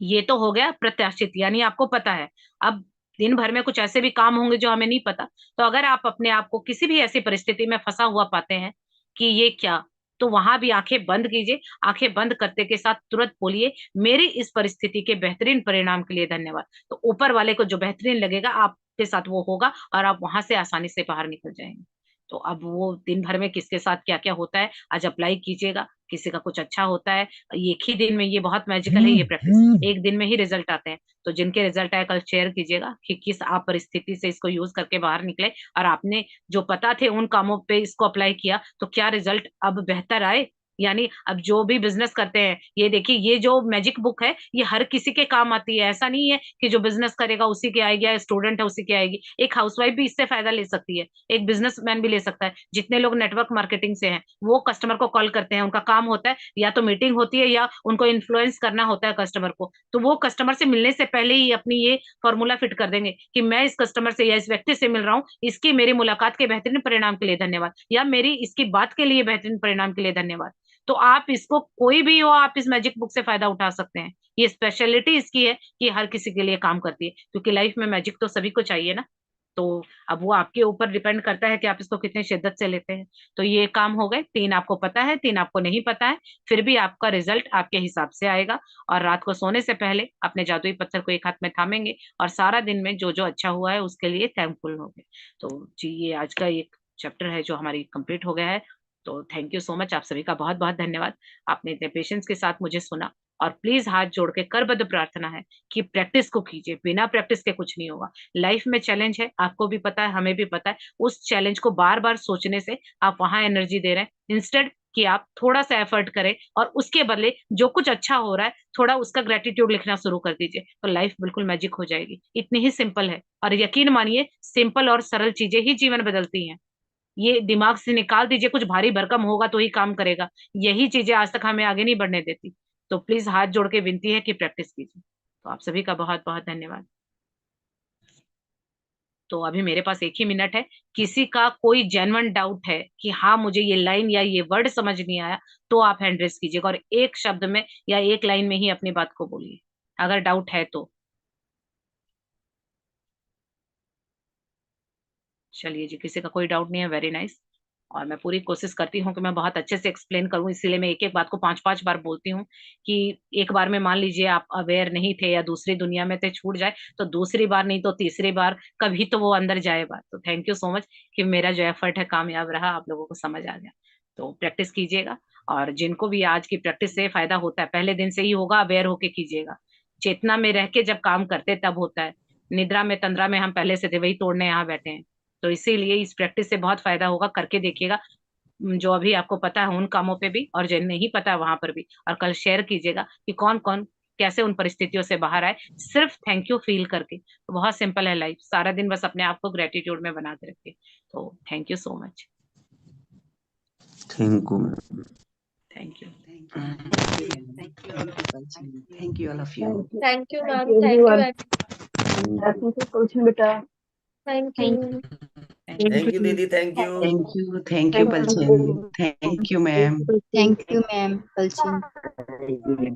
ये तो हो गया प्रत्याशित, यानी आपको पता है। अब दिन भर में कुछ ऐसे भी काम होंगे जो हमें नहीं पता। तो अगर आप अपने आप को किसी भी ऐसी परिस्थिति में फंसा हुआ पाते हैं कि ये क्या, तो वहां भी आंखें बंद कीजिए। आंखें बंद करते के साथ तुरंत बोलिए, मेरी इस परिस्थिति के बेहतरीन परिणाम के लिए धन्यवाद। तो ऊपर वाले को जो बेहतरीन लगेगा आपके साथ वो होगा और आप वहां से आसानी से बाहर निकल जाएंगे। तो अब वो दिन भर में किसके साथ क्या क्या होता है आज अप्लाई कीजिएगा। किसी का कुछ अच्छा होता है, एक ही दिन में, ये बहुत मैजिकल है ये प्रैक्टिस, एक दिन में ही रिजल्ट आते हैं। तो जिनके रिजल्ट आए कल शेयर कीजिएगा कि किस आप परिस्थिति से इसको यूज करके बाहर निकले, और आपने जो पता थे उन कामों पे इसको अप्लाई किया तो क्या रिजल्ट अब बेहतर आए। यानी अब जो भी बिजनेस करते हैं, ये देखिए, ये जो मैजिक बुक है ये हर किसी के काम आती है। ऐसा नहीं है कि जो बिजनेस करेगा उसी के आएगी, या स्टूडेंट है उसी के आएगी। एक हाउसवाइफ भी इससे फायदा ले सकती है, एक बिजनेसमैन भी ले सकता है। जितने लोग नेटवर्क मार्केटिंग से हैं वो कस्टमर को कॉल करते हैं, उनका काम होता है या तो मीटिंग होती है या उनको इन्फ्लुएंस करना होता है कस्टमर को। तो वो कस्टमर से मिलने से पहले ही अपनी ये फॉर्मूला फिट कर देंगे कि मैं इस कस्टमर से या इस व्यक्ति से मिल रहा हूँ, इसकी मेरी मुलाकात के बेहतरीन परिणाम के लिए धन्यवाद, या मेरी इसकी बात के लिए बेहतरीन परिणाम के लिए धन्यवाद। तो आप इसको, कोई भी हो, आप इस मैजिक बुक से फायदा उठा सकते हैं। ये स्पेशलिटी इसकी है कि हर किसी के लिए काम करती है, क्योंकि लाइफ में मैजिक तो सभी को चाहिए ना। तो अब वो आपके ऊपर डिपेंड करता है कि आप इसको कितनी शिद्दत से लेते हैं। तो ये काम हो गए, 3 आपको पता है, 3 आपको नहीं पता है। फिर भी आपका रिजल्ट आपके हिसाब से आएगा। और रात को सोने से पहले अपने जादुई पत्थर को एक हाथ में थामेंगे और सारा दिन में जो जो अच्छा हुआ है उसके लिए थैंकफुल होंगे। तो जी, ये आज का एक चैप्टर है जो हमारी कंप्लीट हो गया है। तो थैंक यू सो मच, आप सभी का बहुत बहुत धन्यवाद। आपने इतने पेशेंस के साथ मुझे सुना। और प्लीज, हाथ जोड़ के करबद्ध प्रार्थना है कि प्रैक्टिस को कीजिए, बिना प्रैक्टिस के कुछ नहीं होगा। लाइफ में चैलेंज है, आपको भी पता है, हमें भी पता है। उस चैलेंज को बार बार सोचने से आप वहां एनर्जी दे रहे हैं, इंस्टेड कि आप थोड़ा सा एफर्ट करें और उसके बदले जो कुछ अच्छा हो रहा है थोड़ा उसका ग्रेटिट्यूड लिखना शुरू कर दीजिए। तो लाइफ बिल्कुल मैजिक हो जाएगी। इतनी ही सिंपल है, और यकीन मानिए सिंपल और सरल चीजें ही जीवन बदलती हैं। ये दिमाग से निकाल दीजिए, कुछ भारी भरकम होगा तो ही काम करेगा। यही चीजें आज तक हमें आगे नहीं बढ़ने देती। तो प्लीज, हाथ जोड़ के विनती है कि प्रैक्टिस कीजिए। तो आप सभी का बहुत बहुत धन्यवाद। तो अभी मेरे पास 1 ही मिनट है। किसी का कोई जेन्युइन डाउट है कि हाँ मुझे ये लाइन या ये वर्ड समझ नहीं आया, तो आप हैंड रेस कीजिएगा और एक शब्द में या एक लाइन में ही अपनी बात को बोलिए, अगर डाउट है तो। चलिए जी, किसी का कोई डाउट नहीं है, वेरी नाइस। और मैं पूरी कोशिश करती हूँ कि मैं बहुत अच्छे से एक्सप्लेन करूँ, इसीलिए मैं एक एक बात को 5-5 बार बोलती हूँ। कि एक बार में मान लीजिए आप अवेयर नहीं थे या दूसरी दुनिया में थे, छूट जाए, तो दूसरी बार नहीं तो तीसरी बार कभी तो वो अंदर जाए बात। तो थैंक यू सो मच कि मेरा जो एफर्ट है कामयाब रहा, आप लोगों को समझ आ गया। तो प्रैक्टिस कीजिएगा। और जिनको भी आज की प्रैक्टिस से फायदा होता है, पहले दिन से ही होगा, अवेयर होके कीजिएगा। चेतना में रह के जब काम करते तब होता है। निद्रा में तंद्रा में हम पहले से थे, वही तोड़ने यहाँ बैठे हैं। तो इसीलिए इस प्रैक्टिस से बहुत फायदा होगा, करके देखिएगा। जो अभी आपको पता है उन कामों पे भी, और जो नहीं पता वहां पर भी, और कल शेयर कीजिएगा कि कौन कौन कैसे उन परिस्थितियों से बाहर आए, सिर्फ थैंक यू फील करके। तो बहुत सिंपल है लाइफ, सारा दिन बस अपने आप को ग्रेटिट्यूड में बना के रखिए। तो thank you so much. Thank you ma'am. Thank you. Thank you. Thank you, ma'am. Thank you. Thank you, Palchini. Thank you, all of you. Thank you. Thank you Thank ma'am, you thank you everyone. And Thank you Kulshan beta. Thank Thank you. Thank you दीदी, thank you. Thank you. Thank you, Thank Palchini. you. Thank you, ma'am. Thank you, ma'am. Palchin. you.